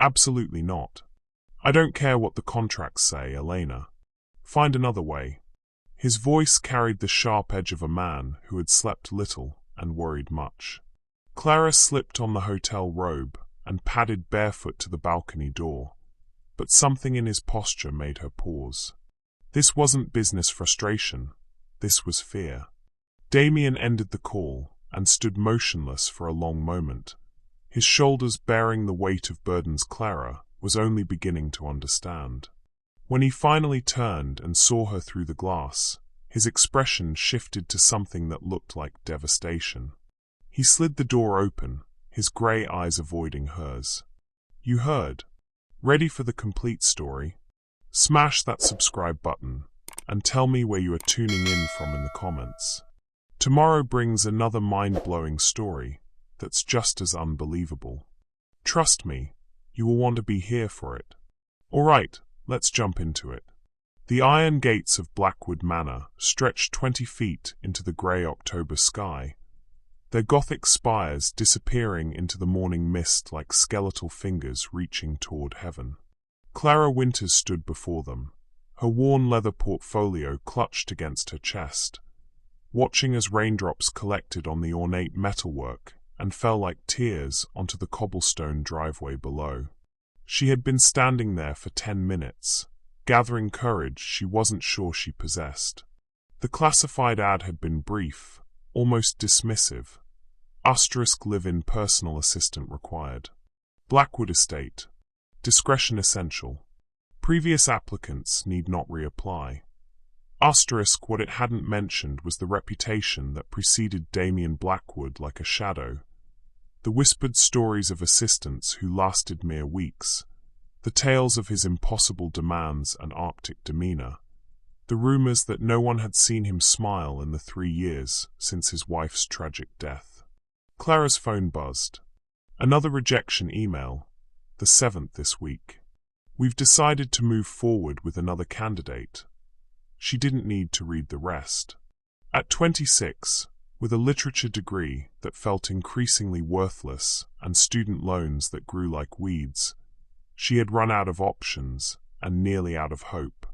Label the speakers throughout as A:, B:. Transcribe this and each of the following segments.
A: Absolutely not. I don't care what the contracts say, Elena. Find another way. His voice carried the sharp edge of a man who had slept little and worried much. Clara slipped on the hotel robe and padded barefoot to the balcony door, but something in his posture made her pause. This wasn't business frustration, this was fear. Damien ended the call and stood motionless for a long moment, his shoulders bearing the weight of burdens Clara was only beginning to understand. When he finally turned and saw her through the glass, his expression shifted to something that looked like devastation. He slid the door open, his grey eyes avoiding hers. You heard. Ready for the complete story? Smash that subscribe button and tell me where you are tuning in from in the comments. Tomorrow brings another mind-blowing story that's just as unbelievable. Trust me, you will want to be here for it. Alright, let's jump into it. The iron gates of Blackwood Manor stretched 20 feet into the grey October sky, their Gothic spires disappearing into the morning mist like skeletal fingers reaching toward heaven. Clara Winters stood before them, her worn leather portfolio clutched against her chest, watching as raindrops collected on the ornate metalwork and fell like tears onto the cobblestone driveway below. She had been standing there for 10 minutes, gathering courage she wasn't sure she possessed. The classified ad had been brief, almost dismissive. * live-in personal assistant required. Blackwood Estate. Discretion essential. Previous applicants need not reapply. * what it hadn't mentioned was the reputation that preceded Damien Blackwood like a shadow. The whispered stories of assistants who lasted mere weeks, the tales of his impossible demands and Arctic demeanor, the rumors that no one had seen him smile in the 3 years since his wife's tragic death. Clara's phone buzzed. Another rejection email, the 7th this week. We've decided to move forward with another candidate. She didn't need to read the rest. At 26, with a literature degree that felt increasingly worthless and student loans that grew like weeds, she had run out of options and nearly out of hope.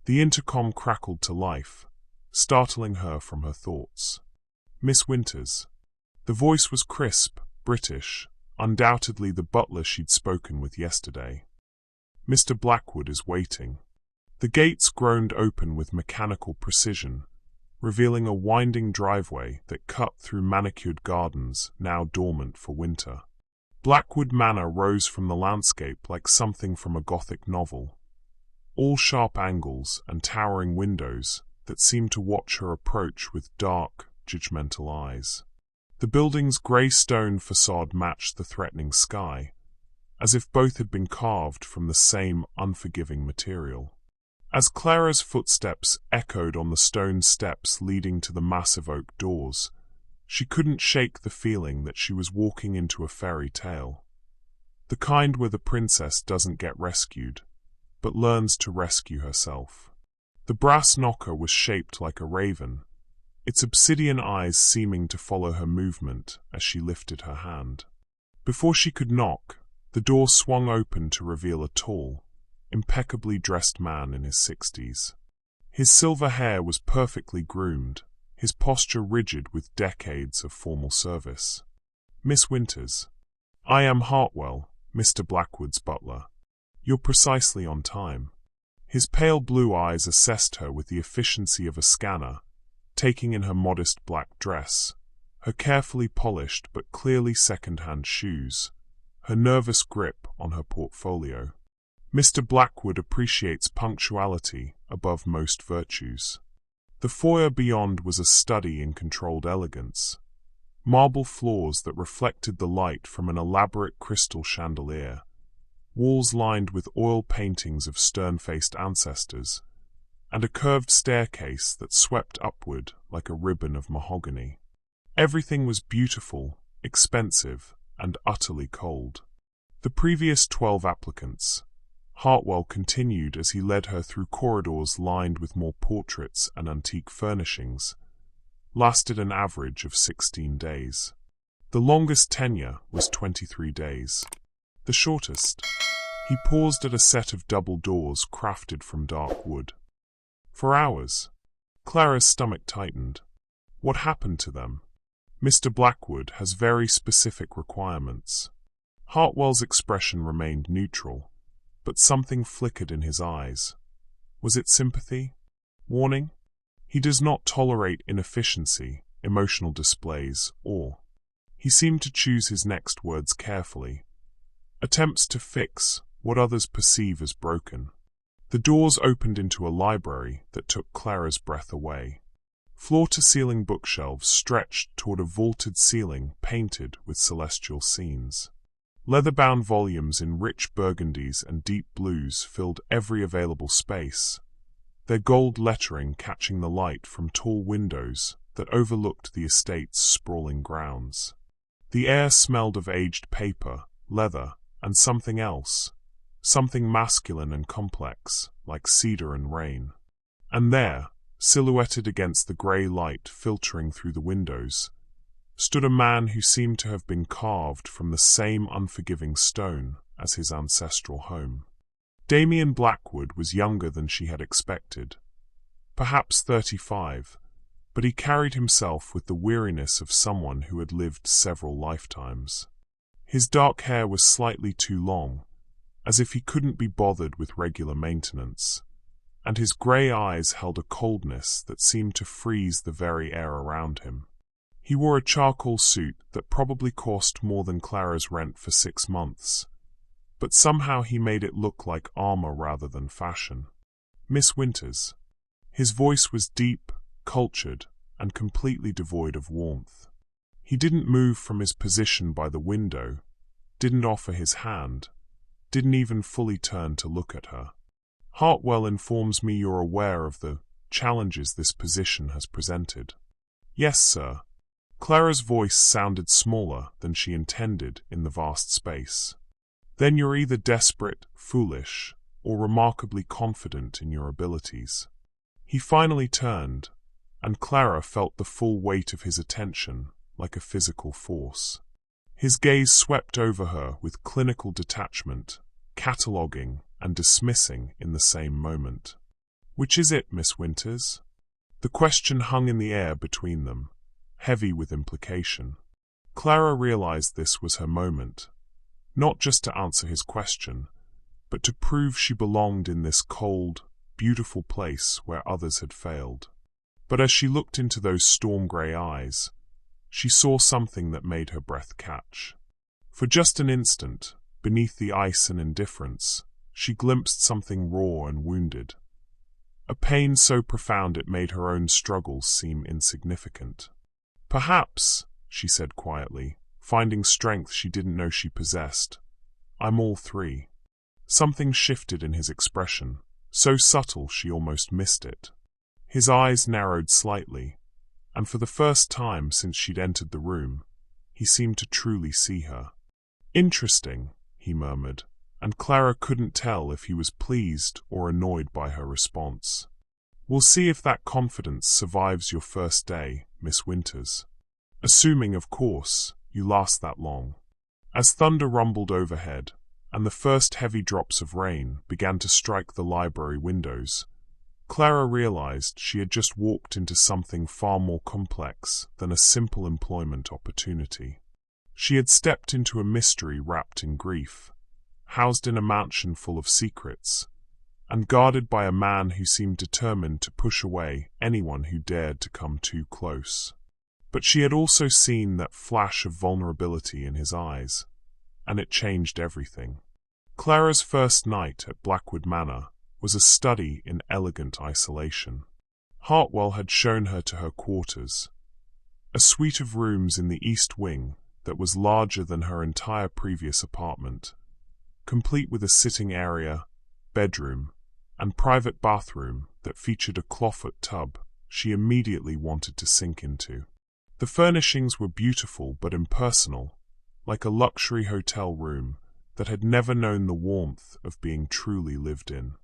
A: The intercom crackled to life, startling her from her thoughts. Miss Winters. The voice was crisp, British, undoubtedly the butler she'd spoken with yesterday. Mr. Blackwood is waiting. The gates groaned open with mechanical precision, revealing a winding driveway that cut through manicured gardens now dormant for winter. Blackwood Manor rose from the landscape like something from a Gothic novel, all sharp angles and towering windows that seemed to watch her approach with dark, judgmental eyes. The building's grey stone facade matched the threatening sky, as if both had been carved from the same unforgiving material. As Clara's footsteps echoed on the stone steps leading to the massive oak doors, she couldn't shake the feeling that she was walking into a fairy tale. The kind where the princess doesn't get rescued, but learns to rescue herself. The brass knocker was shaped like a raven, its obsidian eyes seeming to follow her movement as she lifted her hand. Before she could knock, the door swung open to reveal a tall, impeccably dressed man in his 60s. His silver hair was perfectly groomed, his posture rigid with decades of formal service. Miss Winters. I am Hartwell, Mr. Blackwood's butler. You're precisely on time. His pale blue eyes assessed her with the efficiency of a scanner, taking in her modest black dress, her carefully polished but clearly second-hand shoes, her nervous grip on her portfolio. Mr. Blackwood appreciates punctuality above most virtues. The foyer beyond was a study in controlled elegance, marble floors that reflected the light from an elaborate crystal chandelier, walls lined with oil paintings of stern-faced ancestors, and a curved staircase that swept upward like a ribbon of mahogany. Everything was beautiful, expensive, and utterly cold. The previous 12 applicants, Hartwell continued as he led her through corridors lined with more portraits and antique furnishings, lasted an average of 16 days. The longest tenure was 23 days. The shortest, He paused at a set of double doors crafted from dark wood. For hours. Clara's stomach tightened. What happened to them? Mr. Blackwood has very specific requirements. Hartwell's expression remained neutral, but something flickered in his eyes. Was it sympathy? Warning? He does not tolerate inefficiency, emotional displays, or... He seemed to choose his next words carefully. Attempts to fix what others perceive as broken. The doors opened into a library that took Clara's breath away. Floor-to-ceiling bookshelves stretched toward a vaulted ceiling painted with celestial scenes. Leather-bound volumes in rich burgundies and deep blues filled every available space, their gold lettering catching the light from tall windows that overlooked the estate's sprawling grounds. The air smelled of aged paper, leather, and something else, something masculine and complex, like cedar and rain. And there, silhouetted against the grey light filtering through the windows, stood a man who seemed to have been carved from the same unforgiving stone as his ancestral home. Damien Blackwood was younger than she had expected, perhaps 35, but he carried himself with the weariness of someone who had lived several lifetimes. His dark hair was slightly too long, as if he couldn't be bothered with regular maintenance, and his grey eyes held a coldness that seemed to freeze the very air around him. He wore a charcoal suit that probably cost more than Clara's rent for 6 months, but somehow he made it look like armor rather than fashion. Miss Winters. His voice was deep, cultured, and completely devoid of warmth. He didn't move from his position by the window, didn't offer his hand, didn't even fully turn to look at her. Hartwell informs me you're aware of the challenges this position has presented. Yes, sir. Clara's voice sounded smaller than she intended in the vast space. Then you're either desperate, foolish, or remarkably confident in your abilities. He finally turned, and Clara felt the full weight of his attention like a physical force. His gaze swept over her with clinical detachment, cataloguing and dismissing in the same moment. Which is it, Miss Winters? The question hung in the air between them, heavy with implication. Clara realized this was her moment, not just to answer his question, but to prove she belonged in this cold, beautiful place where others had failed. But as she looked into those storm-grey eyes, she saw something that made her breath catch. For just an instant, beneath the ice and indifference, she glimpsed something raw and wounded. A pain so profound it made her own struggles seem insignificant. Perhaps, she said quietly, finding strength she didn't know she possessed, I'm all three. Something shifted in his expression, so subtle she almost missed it. His eyes narrowed slightly, and for the first time since she'd entered the room, he seemed to truly see her. Interesting, he murmured, and Clara couldn't tell if he was pleased or annoyed by her response. We'll see if that confidence survives your first day, Miss Winters. Assuming, of course, you last that long. As thunder rumbled overhead, and the first heavy drops of rain began to strike the library windows, Clara realized she had just walked into something far more complex than a simple employment opportunity. She had stepped into a mystery wrapped in grief, housed in a mansion full of secrets, and guarded by a man who seemed determined to push away anyone who dared to come too close. But she had also seen that flash of vulnerability in his eyes, and it changed everything. Clara's first night at Blackwood Manor was a study in elegant isolation. Hartwell had shown her to her quarters, a suite of rooms in the east wing that was larger than her entire previous apartment, complete with a sitting area, bedroom, and private bathroom that featured a clawfoot tub she immediately wanted to sink into. The furnishings were beautiful but impersonal, like a luxury hotel room that had never known the warmth of being truly lived in.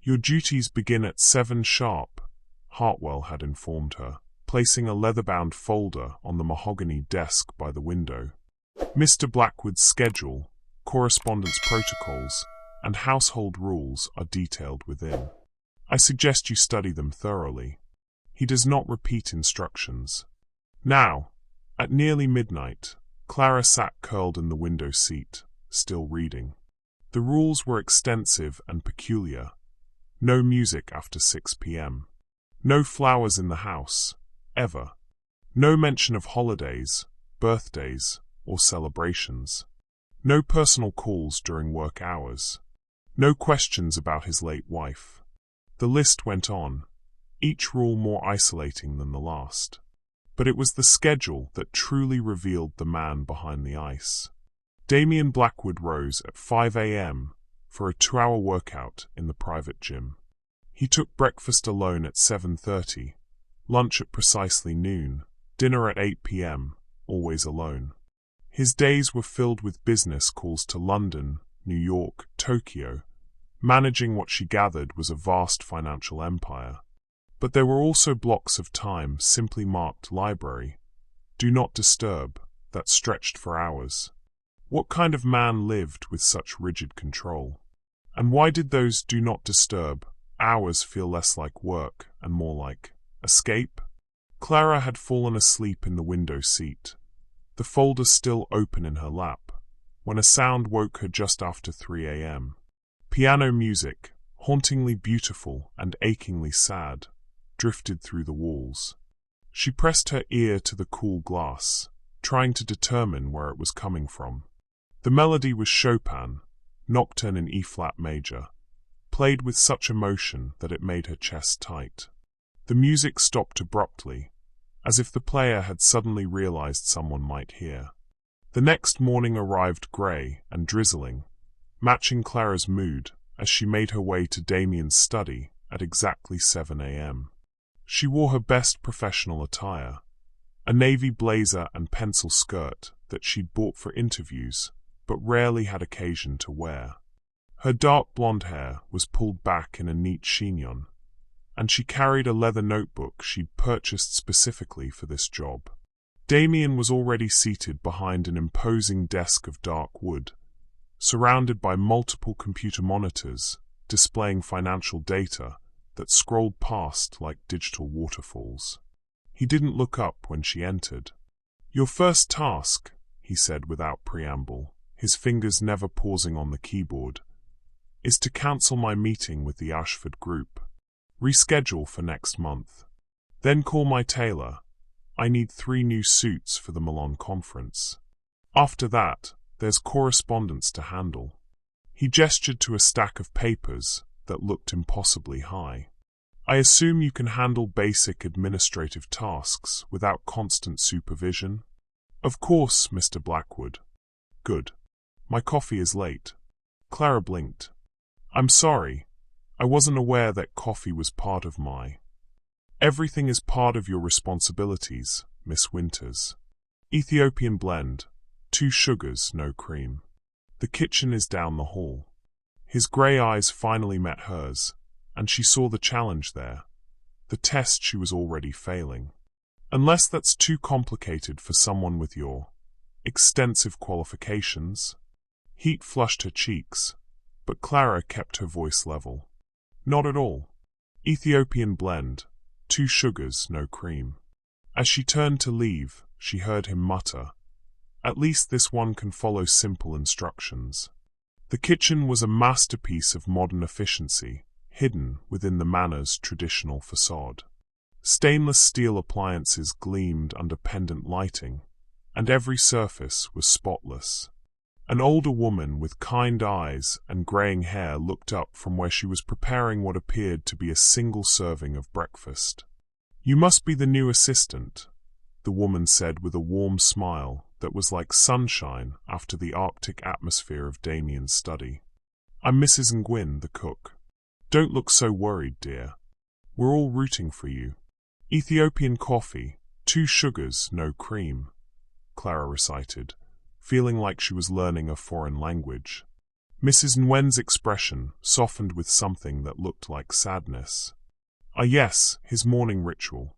A: Your duties begin at 7 sharp, Hartwell had informed her, placing a leather-bound folder on the mahogany desk by the window. Mr. Blackwood's schedule, correspondence protocols, and household rules are detailed within. I suggest you study them thoroughly. He does not repeat instructions. Now, at nearly midnight, Clara sat curled in the window seat, still reading. The rules were extensive and peculiar. No music after 6 p.m. No flowers in the house, ever. No mention of holidays, birthdays, or celebrations. No personal calls during work hours. No questions about his late wife. The list went on, each rule more isolating than the last. But it was the schedule that truly revealed the man behind the ice. Damien Blackwood rose at 5 a.m. for a 2-hour workout in the private gym. He took breakfast alone at 7:30, lunch at precisely noon, dinner at 8 p.m., always alone. His days were filled with business calls to London, New York, Tokyo. Managing what she gathered was a vast financial empire. But there were also blocks of time simply marked library, do not disturb, that stretched for hours. What kind of man lived with such rigid control? And why did those do not disturb hours feel less like work and more like escape? Clara had fallen asleep in the window seat, the folder still open in her lap, when a sound woke her just after 3 a.m. Piano music, hauntingly beautiful and achingly sad, drifted through the walls. She pressed her ear to the cool glass, trying to determine where it was coming from. The melody was Chopin, Nocturne in E-flat major, played with such emotion that it made her chest tight. The music stopped abruptly, as if the player had suddenly realized someone might hear. The next morning arrived grey and drizzling, matching Clara's mood as she made her way to Damien's study at exactly 7 a.m. She wore her best professional attire, a navy blazer and pencil skirt that she'd bought for interviews, but rarely had occasion to wear. Her dark blonde hair was pulled back in a neat chignon, and she carried a leather notebook she'd purchased specifically for this job. Damien was already seated behind an imposing desk of dark wood, surrounded by multiple computer monitors displaying financial data that scrolled past like digital waterfalls. He didn't look up when she entered. "Your first task," he said without preamble, his fingers never pausing on the keyboard, "is to cancel my meeting with the Ashford Group. Reschedule for next month. Then call my tailor. I need 3 new suits for the Milan conference. After that, there's correspondence to handle." He gestured to a stack of papers that looked impossibly high. "I assume you can handle basic administrative tasks without constant supervision?" "Of course, Mr. Blackwood." "Good. My coffee is late." Clara blinked. "I'm sorry. I wasn't aware that coffee was part of my—" "Everything is part of your responsibilities, Miss Winters. Ethiopian blend, 2 sugars, no cream. The kitchen is down the hall." His grey eyes finally met hers, and she saw the challenge there, the test she was already failing. "Unless that's too complicated for someone with your extensive qualifications." Heat flushed her cheeks, but Clara kept her voice level. "Not at all. Ethiopian blend, 2 sugars, no cream." As she turned to leave, she heard him mutter, "At least this one can follow simple instructions." The kitchen was a masterpiece of modern efficiency, hidden within the manor's traditional facade. Stainless steel appliances gleamed under pendant lighting, and every surface was spotless. An older woman with kind eyes and graying hair looked up from where she was preparing what appeared to be a single serving of breakfast. "You must be the new assistant," the woman said with a warm smile that was like sunshine after the Arctic atmosphere of Damien's study. "I'm Mrs. Nguyen, the cook. Don't look so worried, dear. We're all rooting for you." "Ethiopian coffee, 2 sugars, no cream," Clara recited, feeling like she was learning a foreign language. Mrs. Nguyen's expression softened with something that looked like sadness. "Ah yes, his morning ritual.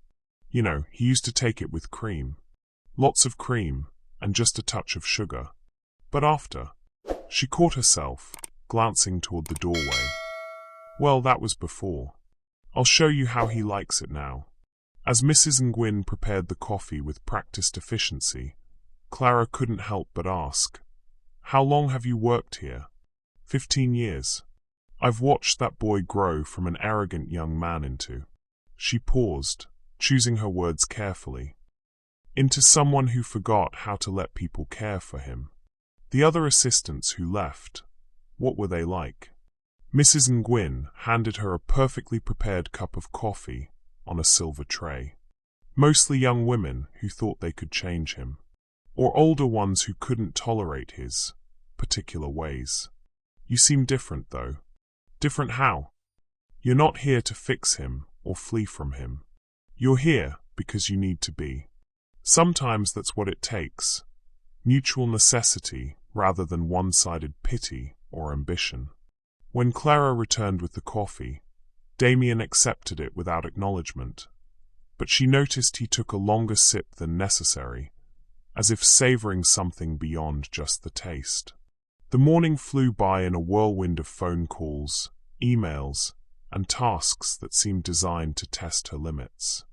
A: You know, he used to take it with cream. Lots of cream, and just a touch of sugar. But after—" She caught herself, glancing toward the doorway. Well, that was before. I'll show you how he likes it now. As Mrs. Nguyen prepared the coffee with practiced efficiency, Clara couldn't help but ask, "How long have you worked here?" 15 years. I've watched that boy grow from an arrogant young man into—" She paused, choosing her words carefully. "Into someone who forgot how to let people care for him." The other assistants who left, what were they like? Mrs. Nguyen handed her a perfectly prepared cup of coffee on a silver tray. Mostly young women who thought they could change him, or older ones who couldn't tolerate his particular ways. "You seem different, though." "Different how?" "You're not here to fix him or flee from him. You're here because you need to be. Sometimes that's what it takes. Mutual necessity rather than one-sided pity or ambition." When Clara returned with the coffee, Damien accepted it without acknowledgement, but she noticed he took a longer sip than necessary, as if savoring something beyond just the taste. The morning flew by in a whirlwind of phone calls, emails, and tasks that seemed designed to test her limits.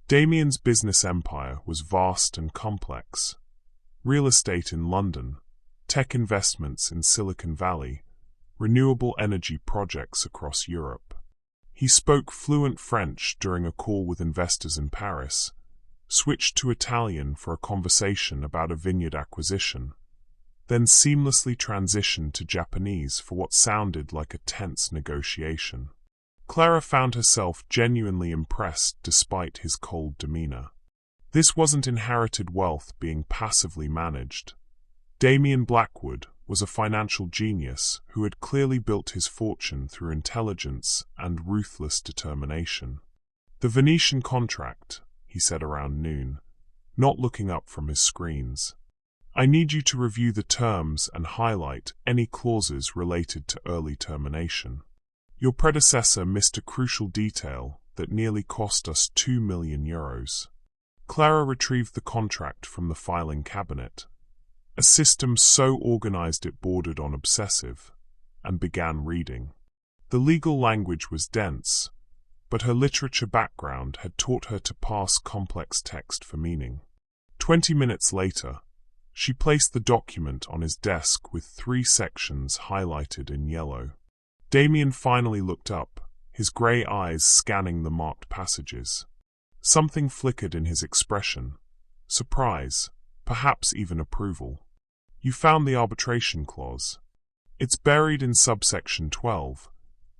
A: Damien's business empire was vast and complex. Real estate in London, tech investments in Silicon Valley, renewable energy projects across Europe. He spoke fluent French during a call with investors in Paris, switched to Italian for a conversation about a vineyard acquisition, then seamlessly transitioned to Japanese for what sounded like a tense negotiation. Clara found herself genuinely impressed despite his cold demeanor. This wasn't inherited wealth being passively managed. Damien Blackwood was a financial genius who had clearly built his fortune through intelligence and ruthless determination. "The Venetian contract," he said around noon, not looking up from his screens. "I need you to review the terms and highlight any clauses related to early termination. Your predecessor missed a crucial detail that nearly cost us €2 million. Clara retrieved the contract from the filing cabinet, a system so organized it bordered on obsessive, and began reading. The legal language was dense, but her literature background had taught her to parse complex text for meaning. 20 minutes later, she placed the document on his desk with 3 sections highlighted in yellow. Damien finally looked up, his grey eyes scanning the marked passages. Something flickered in his expression. Surprise, perhaps even approval. "You found the arbitration clause. It's buried in subsection 12,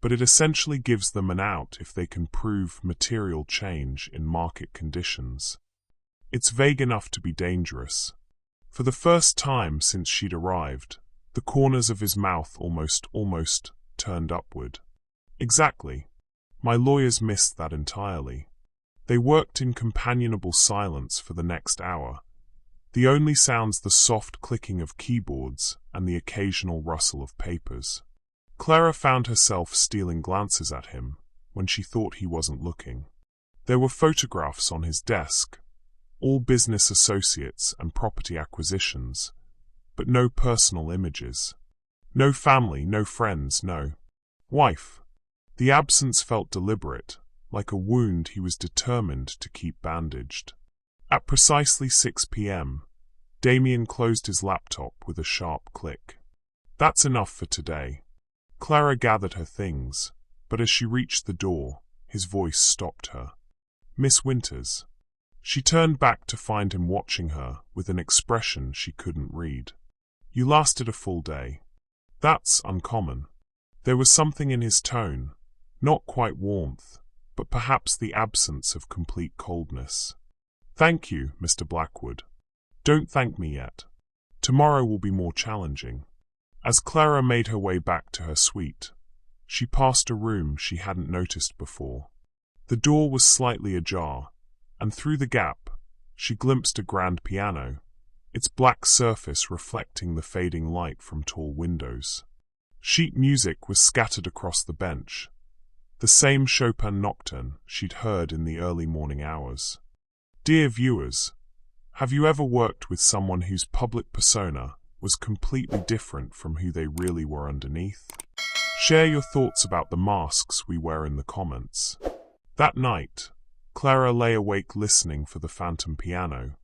A: but it essentially gives them an out if they can prove material change in market conditions. It's vague enough to be dangerous." For the first time since she'd arrived, the corners of his mouth almost turned upward. "Exactly. My lawyers missed that entirely." They worked in companionable silence for the next hour, the only sounds the soft clicking of keyboards and the occasional rustle of papers. Clara found herself stealing glances at him when she thought he wasn't looking. There were photographs on his desk, all business associates and property acquisitions, but no personal images. No family, no friends, no wife. The absence felt deliberate, like a wound he was determined to keep bandaged. At precisely 6 p.m., Damien closed his laptop with a sharp click. "That's enough for today." Clara gathered her things, but as she reached the door, his voice stopped her. "Miss Winters." She turned back to find him watching her with an expression she couldn't read. "You lasted a full day." "That's uncommon." There was something in his tone, not quite warmth, but perhaps the absence of complete coldness. "Thank you, Mr. Blackwood. Don't thank me yet. Tomorrow will be more challenging." As Clara made her way back to her suite, she passed a room she hadn't noticed before. The door was slightly ajar, and through the gap, she glimpsed a grand piano, its black surface reflecting the fading light from tall windows. Sheet music was scattered across the bench, the same Chopin nocturne she'd heard in the early morning hours. Dear viewers, have you ever worked with someone whose public persona was completely different from who they really were underneath? Share your thoughts about the masks we wear in the comments. That night, Clara lay awake listening for the phantom piano,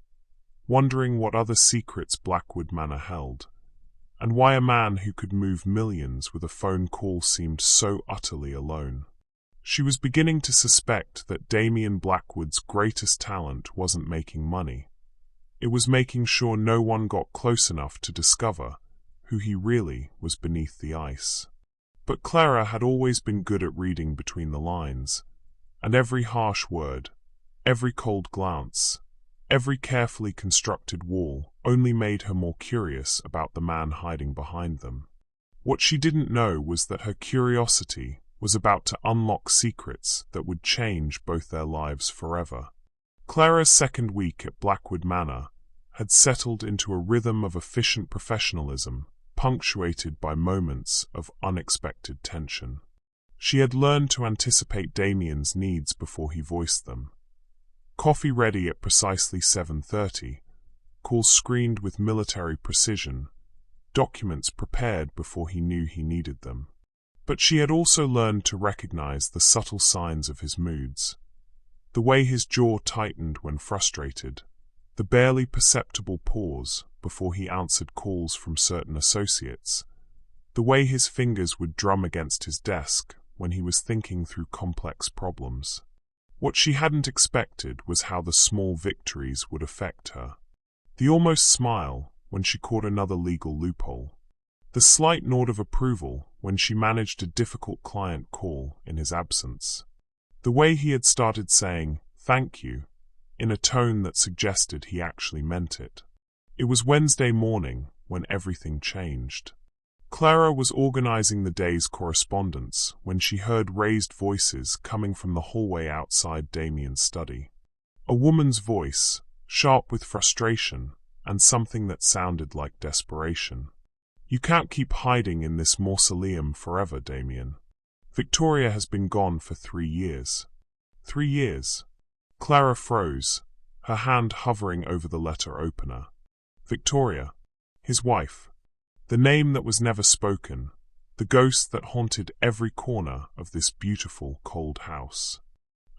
A: wondering what other secrets Blackwood Manor held, and why a man who could move millions with a phone call seemed so utterly alone. She was beginning to suspect that Damien Blackwood's greatest talent wasn't making money. It was making sure no one got close enough to discover who he really was beneath the ice. But Clara had always been good at reading between the lines, and every harsh word, every cold glance, every carefully constructed wall only made her more curious about the man hiding behind them. What she didn't know was that her curiosity was about to unlock secrets that would change both their lives forever. Clara's second week at Blackwood Manor had settled into a rhythm of efficient professionalism, punctuated by moments of unexpected tension. She had learned to anticipate Damien's needs before he voiced them. Coffee ready at precisely 7:30, calls screened with military precision, documents prepared before he knew he needed them. But she had also learned to recognize the subtle signs of his moods. The way his jaw tightened when frustrated, the barely perceptible pause before he answered calls from certain associates, the way his fingers would drum against his desk when he was thinking through complex problems. What she hadn't expected was how the small victories would affect her. The almost smile when she caught another legal loophole. The slight nod of approval when she managed a difficult client call in his absence. The way he had started saying, "Thank you," in a tone that suggested he actually meant it. It was Wednesday morning when everything changed. Clara was organizing the day's correspondence when she heard raised voices coming from the hallway outside Damien's study. A woman's voice, sharp with frustration, and something that sounded like desperation. "You can't keep hiding in this mausoleum forever, Damien. Victoria has been gone for 3 years. 3 years. Clara froze, her hand hovering over the letter opener. Victoria, his wife. The name that was never spoken, the ghost that haunted every corner of this beautiful, cold house.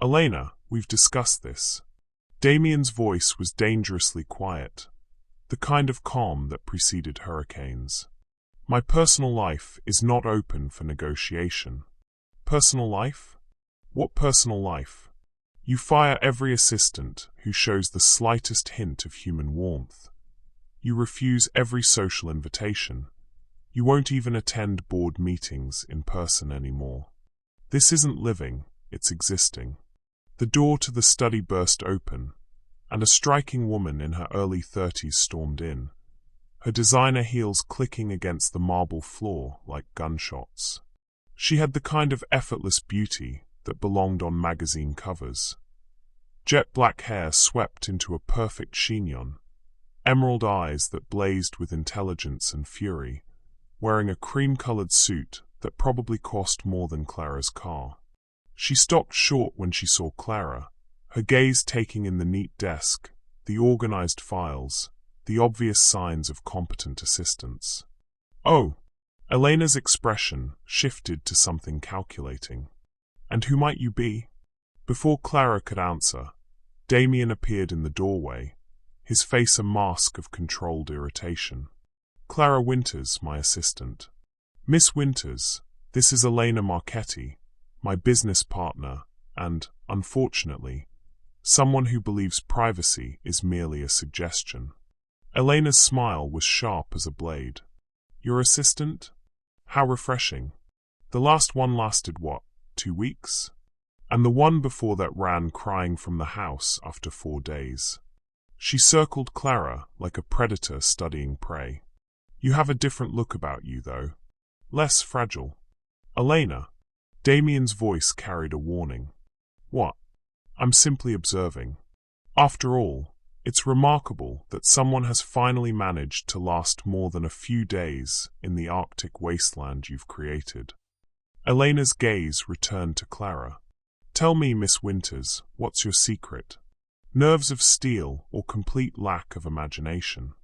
A: Elena, we've discussed this. Damien's voice was dangerously quiet, the kind of calm that preceded hurricanes. My personal life is not open for negotiation. Personal life? What personal life? You fire every assistant who shows the slightest hint of human warmth. You refuse every social invitation. You won't even attend board meetings in person anymore. This isn't living, it's existing. The door to the study burst open, and a striking woman in her early 30s stormed in, her designer heels clicking against the marble floor like gunshots. She had the kind of effortless beauty that belonged on magazine covers. Jet black hair swept into a perfect chignon, emerald eyes that blazed with intelligence and fury, wearing a cream-colored suit that probably cost more than Clara's car. She stopped short when she saw Clara, her gaze taking in the neat desk, the organized files, the obvious signs of competent assistance. "Oh!" Elena's expression shifted to something calculating. "And who might you be?" Before Clara could answer, Damien appeared in the doorway, his face a mask of controlled irritation. "Clara Winters, my assistant." "Miss Winters, this is Elena Marchetti, my business partner, and, unfortunately, someone who believes privacy is merely a suggestion." Elena's smile was sharp as a blade. "Your assistant? How refreshing. The last one lasted what, 2 weeks? And the one before that ran crying from the house after 4 days." She circled Clara like a predator studying prey. "You have a different look about you, though. Less fragile." "Elena." Damien's voice carried a warning. "What?" "I'm simply observing. After all, it's remarkable that someone has finally managed to last more than a few days in the Arctic wasteland you've created." Elena's gaze returned to Clara. "Tell me, Miss Winters, what's your secret? Nerves of steel or complete lack of imagination?"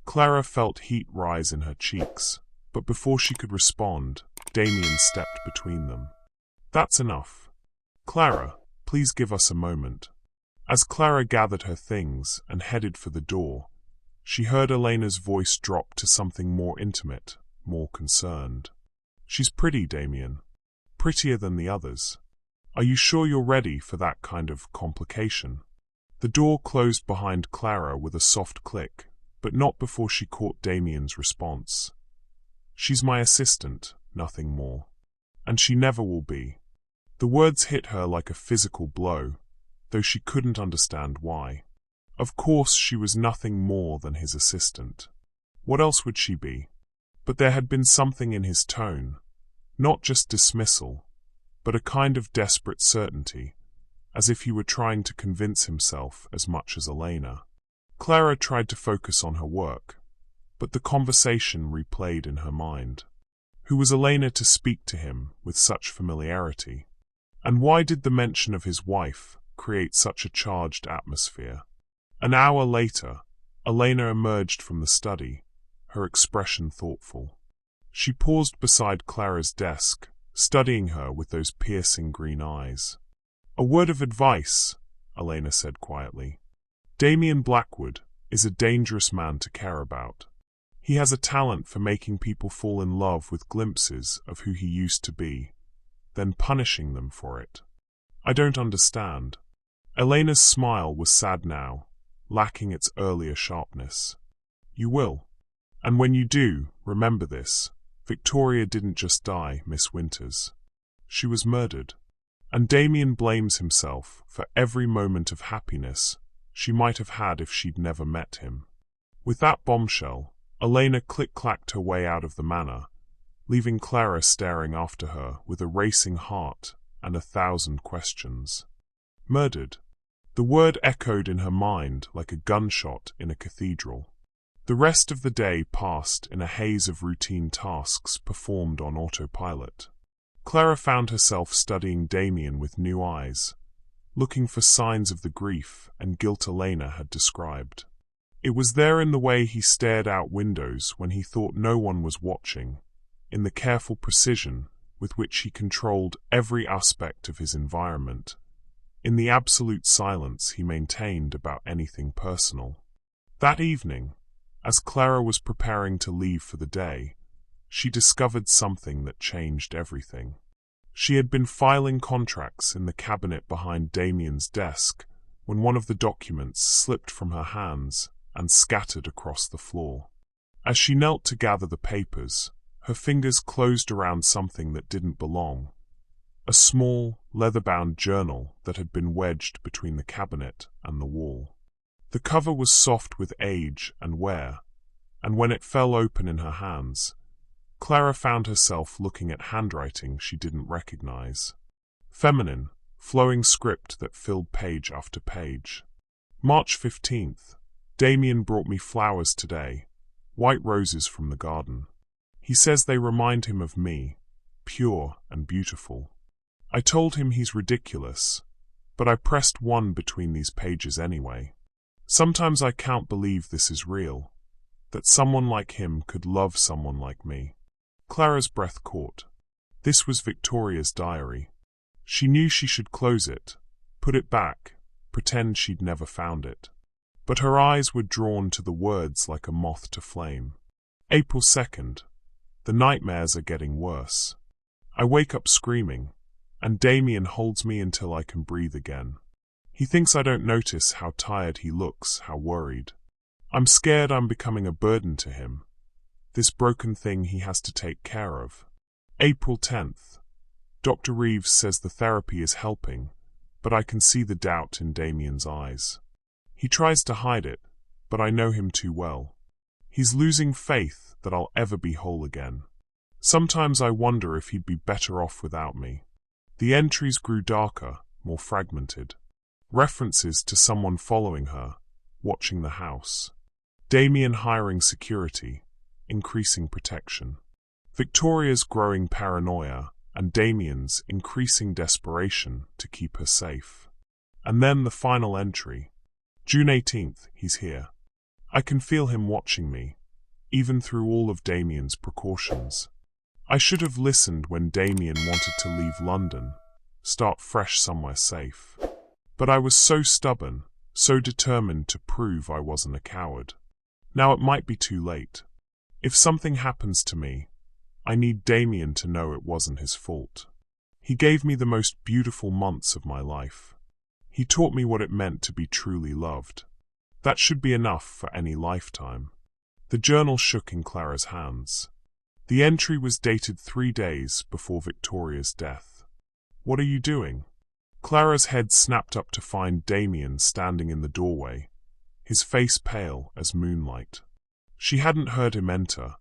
A: Clara felt heat rise in her cheeks, but before she could respond, Damien stepped between them. That's enough. Clara, please give us a moment. As Clara gathered her things and headed for the door, she heard Elena's voice drop to something more intimate, more concerned. She's pretty, Damien. Prettier than the others. Are you sure you're ready for that kind of complication? The door closed behind Clara with a soft click, but not before she caught Damien's response. She's my assistant, nothing more. And she never will be. The words hit her like a physical blow, though she couldn't understand why. Of course she was nothing more than his assistant. What else would she be? But there had been something in his tone, not just dismissal, but a kind of desperate certainty, as if he were trying to convince himself as much as Elena. Clara tried to focus on her work, but the conversation replayed in her mind. Who was Elena to speak to him with such familiarity? And why did the mention of his wife create such a charged atmosphere? An hour later, Elena emerged from the study, her expression thoughtful. She paused beside Clara's desk, studying her with those piercing green eyes. A word of advice, Elena said quietly. Damien Blackwood is a dangerous man to care about. He has a talent for making people fall in love with glimpses of who he used to be, then punishing them for it. I don't understand. Elena's smile was sad now, lacking its earlier sharpness. You will. And when you do, remember this. Victoria didn't just die, Miss Winters. She was murdered. And Damien blames himself for every moment of happiness she might have had if she'd never met him. With that bombshell, Elena click-clacked her way out of the manor, leaving Clara staring after her with a racing heart and 1,000 questions. Murdered. The word echoed in her mind like a gunshot in a cathedral. The rest of the day passed in a haze of routine tasks performed on autopilot. Clara found herself studying Damien with new eyes, looking for signs of the grief and guilt Elena had described. It was there in the way he stared out windows when he thought no one was watching, in the careful precision with which he controlled every aspect of his environment, in the absolute silence he maintained about anything personal. That evening, as Clara was preparing to leave for the day, she discovered something that changed everything. She had been filing contracts in the cabinet behind Damien's desk when one of the documents slipped from her hands and scattered across the floor. As she knelt to gather the papers, her fingers closed around something that didn't belong, a small, leather-bound journal that had been wedged between the cabinet and the wall. The cover was soft with age and wear, and when it fell open in her hands, Clara found herself looking at handwriting she didn't recognize. Feminine, flowing script that filled page after page. March 15th. Damien brought me flowers today, white roses from the garden. He says they remind him of me, pure and beautiful. I told him he's ridiculous, but I pressed one between these pages anyway. Sometimes I can't believe this is real, that someone like him could love someone like me. Clara's breath caught. This was Victoria's diary. She knew she should close it, put it back, pretend she'd never found it. But her eyes were drawn to the words like a moth to flame. April 2nd. The nightmares are getting worse. I wake up screaming, and Damien holds me until I can breathe again. He thinks I don't notice how tired he looks, how worried. I'm scared I'm becoming a burden to him, this broken thing he has to take care of. April 10th. Dr. Reeves says the therapy is helping, but I can see the doubt in Damien's eyes. He tries to hide it, but I know him too well. He's losing faith that I'll ever be whole again. Sometimes I wonder if he'd be better off without me. The entries grew darker, more fragmented. References to someone following her, watching the house. Damien hiring security, increasing protection. Victoria's growing paranoia and Damien's increasing desperation to keep her safe. And then the final entry. June 18th, he's here. I can feel him watching me, even through all of Damien's precautions. I should have listened when Damien wanted to leave London, start fresh somewhere safe. But I was so stubborn, so determined to prove I wasn't a coward. Now it might be too late. If something happens to me, I need Damien to know it wasn't his fault. He gave me the most beautiful months of my life. He taught me what it meant to be truly loved. That should be enough for any lifetime. The journal shook in Clara's hands. The entry was dated 3 days before Victoria's death. What are you doing? Clara's head snapped up to find Damien standing in the doorway, his face pale as moonlight. She hadn't heard him enter,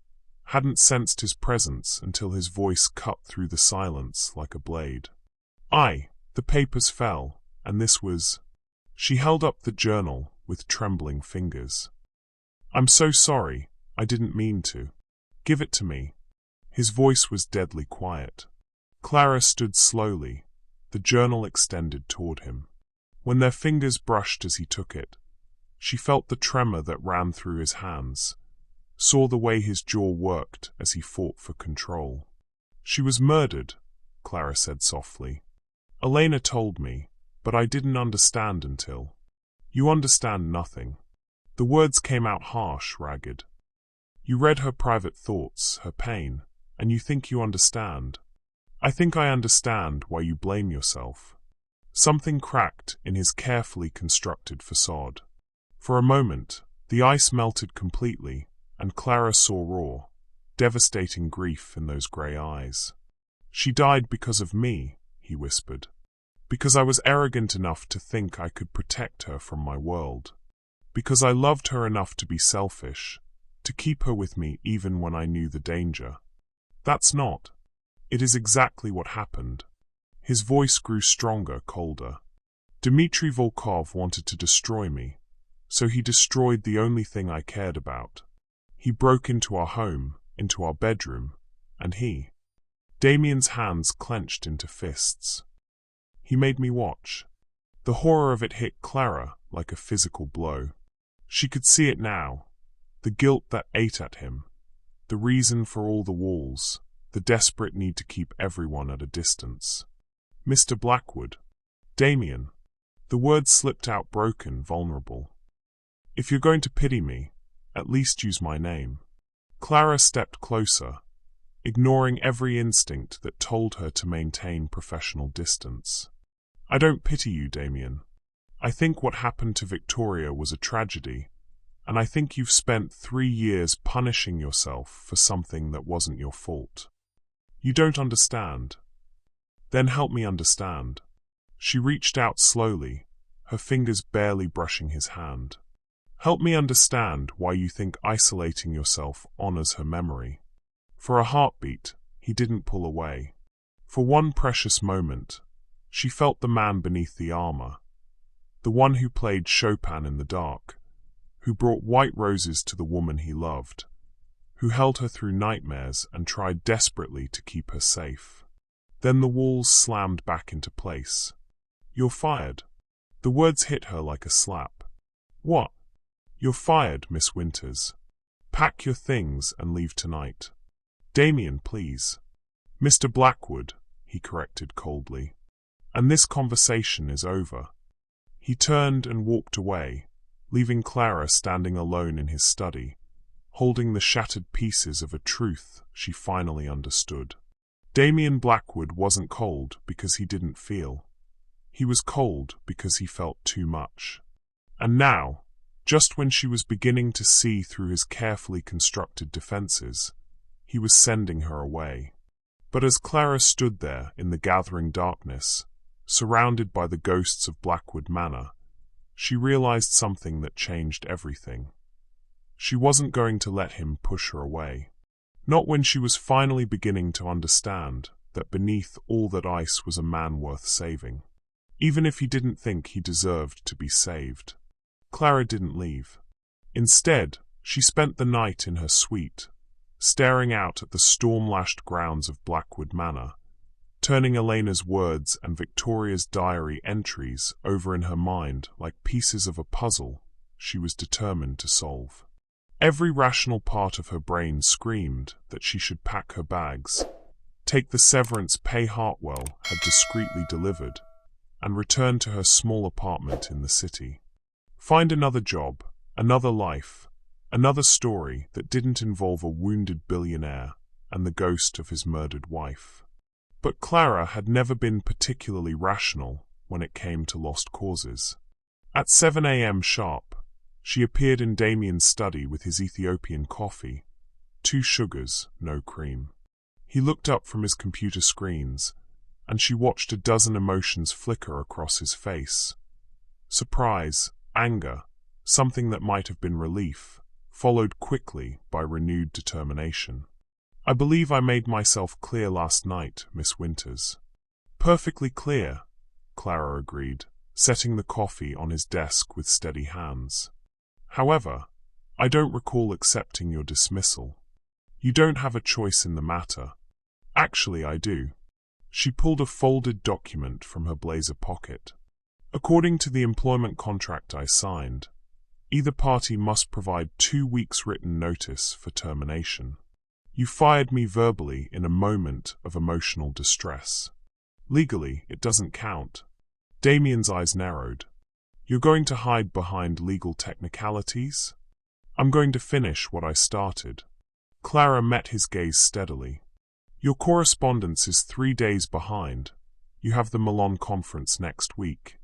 A: hadn't sensed his presence until his voice cut through the silence like a blade. The papers fell, and this was... She held up the journal with trembling fingers. I'm so sorry, I didn't mean to. Give it to me. His voice was deadly quiet. Clara stood slowly, the journal extended toward him. When their fingers brushed as he took it, she felt the tremor that ran through his hands, saw the way his jaw worked as he fought for control. She was murdered, Clara said softly. Elena told me, but I didn't understand until... You understand nothing. The words came out harsh, ragged. You read her private thoughts, her pain, and you think you understand. I think I understand why you blame yourself. Something cracked in his carefully constructed facade. For a moment, the ice melted completely, and Clara saw raw, devastating grief in those grey eyes. She died because of me, he whispered. Because I was arrogant enough to think I could protect her from my world. Because I loved her enough to be selfish, to keep her with me even when I knew the danger. That's not. It is exactly what happened. His voice grew stronger, colder. Dmitry Volkov wanted to destroy me, so he destroyed the only thing I cared about. He broke into our home, into our bedroom, and he... Damien's hands clenched into fists. He made me watch. The horror of it hit Clara like a physical blow. She could see it now. The guilt that ate at him. The reason for all the walls. The desperate need to keep everyone at a distance. Mr. Blackwood. Damien. The words slipped out broken, vulnerable. If you're going to pity me, at least use my name. Clara stepped closer, ignoring every instinct that told her to maintain professional distance. I don't pity you, Damien. I think what happened to Victoria was a tragedy, and I think you've spent 3 years punishing yourself for something that wasn't your fault. You don't understand. Then help me understand. She reached out slowly, her fingers barely brushing his hand. Help me understand why you think isolating yourself honors her memory. For a heartbeat, he didn't pull away. For one precious moment, she felt the man beneath the armor, the one who played Chopin in the dark, who brought white roses to the woman he loved, who held her through nightmares and tried desperately to keep her safe. Then the walls slammed back into place. You're fired. The words hit her like a slap. What? You're fired, Miss Winters. Pack your things and leave tonight. Damien, please. Mr. Blackwood, he corrected coldly. And this conversation is over. He turned and walked away, leaving Clara standing alone in his study, holding the shattered pieces of a truth she finally understood. Damien Blackwood wasn't cold because he didn't feel. He was cold because he felt too much. And now, just when she was beginning to see through his carefully constructed defenses, he was sending her away. But as Clara stood there in the gathering darkness, surrounded by the ghosts of Blackwood Manor, she realized something that changed everything. She wasn't going to let him push her away. Not when she was finally beginning to understand that beneath all that ice was a man worth saving. Even if he didn't think he deserved to be saved. Clara didn't leave. Instead, she spent the night in her suite, staring out at the storm-lashed grounds of Blackwood Manor, turning Elena's words and Victoria's diary entries over in her mind like pieces of a puzzle she was determined to solve. Every rational part of her brain screamed that she should pack her bags, take the severance pay Hartwell had discreetly delivered, and return to her small apartment in the city. Find another job, another life, another story that didn't involve a wounded billionaire and the ghost of his murdered wife. But Clara had never been particularly rational when it came to lost causes. At 7 a.m. sharp, she appeared in Damien's study with his Ethiopian coffee, 2 sugars, no cream. He looked up from his computer screens, and she watched a dozen emotions flicker across his face. Surprise, anger, something that might have been relief, followed quickly by renewed determination. "I believe I made myself clear last night, Miss Winters." "Perfectly clear," Clara agreed, setting the coffee on his desk with steady hands. "However, I don't recall accepting your dismissal. You don't have a choice in the matter." "Actually, I do." She pulled a folded document from her blazer pocket. "According to the employment contract I signed, either party must provide 2 weeks' written notice for termination. You fired me verbally in a moment of emotional distress. Legally, it doesn't count." Damien's eyes narrowed. "You're going to hide behind legal technicalities?" "I'm going to finish what I started." Clara met his gaze steadily. "Your correspondence is 3 days behind. You have the Milan conference next week,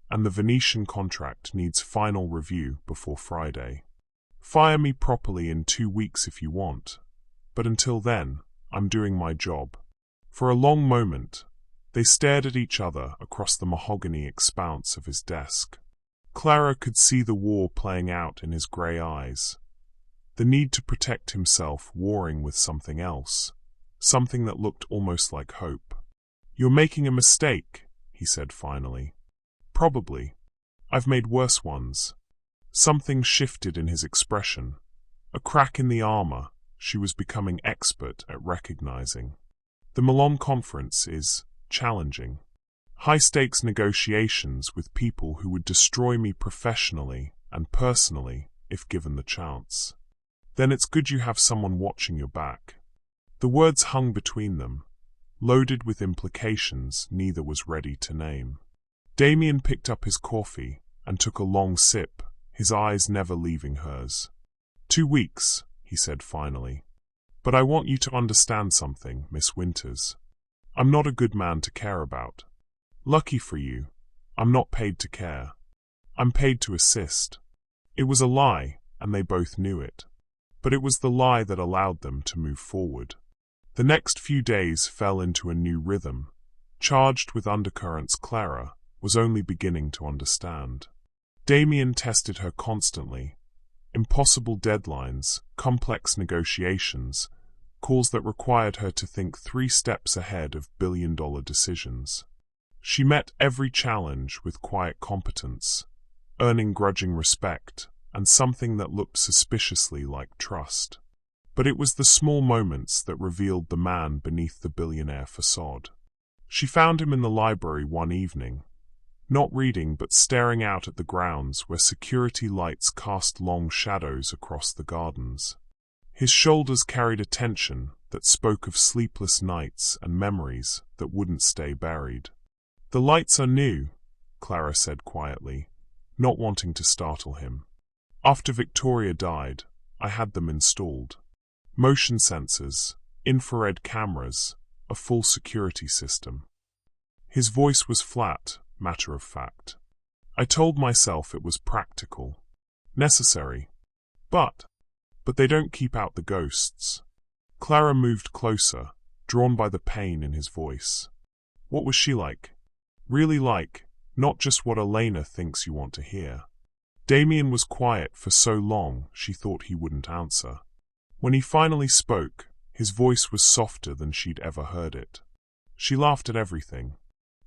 A: and the Venetian contract needs final review before Friday. Fire me properly in 2 weeks if you want, but until then, I'm doing my job." For a long moment, they stared at each other across the mahogany expanse of his desk. Clara could see the war playing out in his grey eyes, the need to protect himself warring with something else, something that looked almost like hope. "You're making a mistake," he said finally. "Probably. I've made worse ones." Something shifted in his expression, a crack in the armor she was becoming expert at recognizing. "The Milan conference is challenging. High-stakes negotiations with people who would destroy me professionally and personally if given the chance. Then it's good you have someone watching your back." The words hung between them, loaded with implications neither was ready to name. Damien picked up his coffee and took a long sip, his eyes never leaving hers. 2 weeks, he said finally. "But I want you to understand something, Miss Winters. I'm not a good man to care about. Lucky for you, I'm not paid to care. I'm paid to assist." It was a lie, and they both knew it. But it was the lie that allowed them to move forward. The next few days fell into a new rhythm, charged with undercurrents Clara was only beginning to understand. Damien tested her constantly. Impossible deadlines, complex negotiations, calls that required her to think 3 steps ahead of billion-dollar decisions. She met every challenge with quiet competence, earning grudging respect and something that looked suspiciously like trust. But it was the small moments that revealed the man beneath the billionaire facade. She found him in the library one evening, not reading but staring out at the grounds where security lights cast long shadows across the gardens. His shoulders carried a tension that spoke of sleepless nights and memories that wouldn't stay buried. "The lights are new," Clara said quietly, not wanting to startle him. "After Victoria died, I had them installed. Motion sensors, infrared cameras, a full security system." His voice was flat, matter of fact. "I told myself it was practical, necessary. But they don't keep out the ghosts." Clara moved closer, drawn by the pain in his voice. "What was she like? Really like, not just what Elena thinks you want to hear." Damien was quiet for so long she thought he wouldn't answer. When he finally spoke, his voice was softer than she'd ever heard it. "She laughed at everything.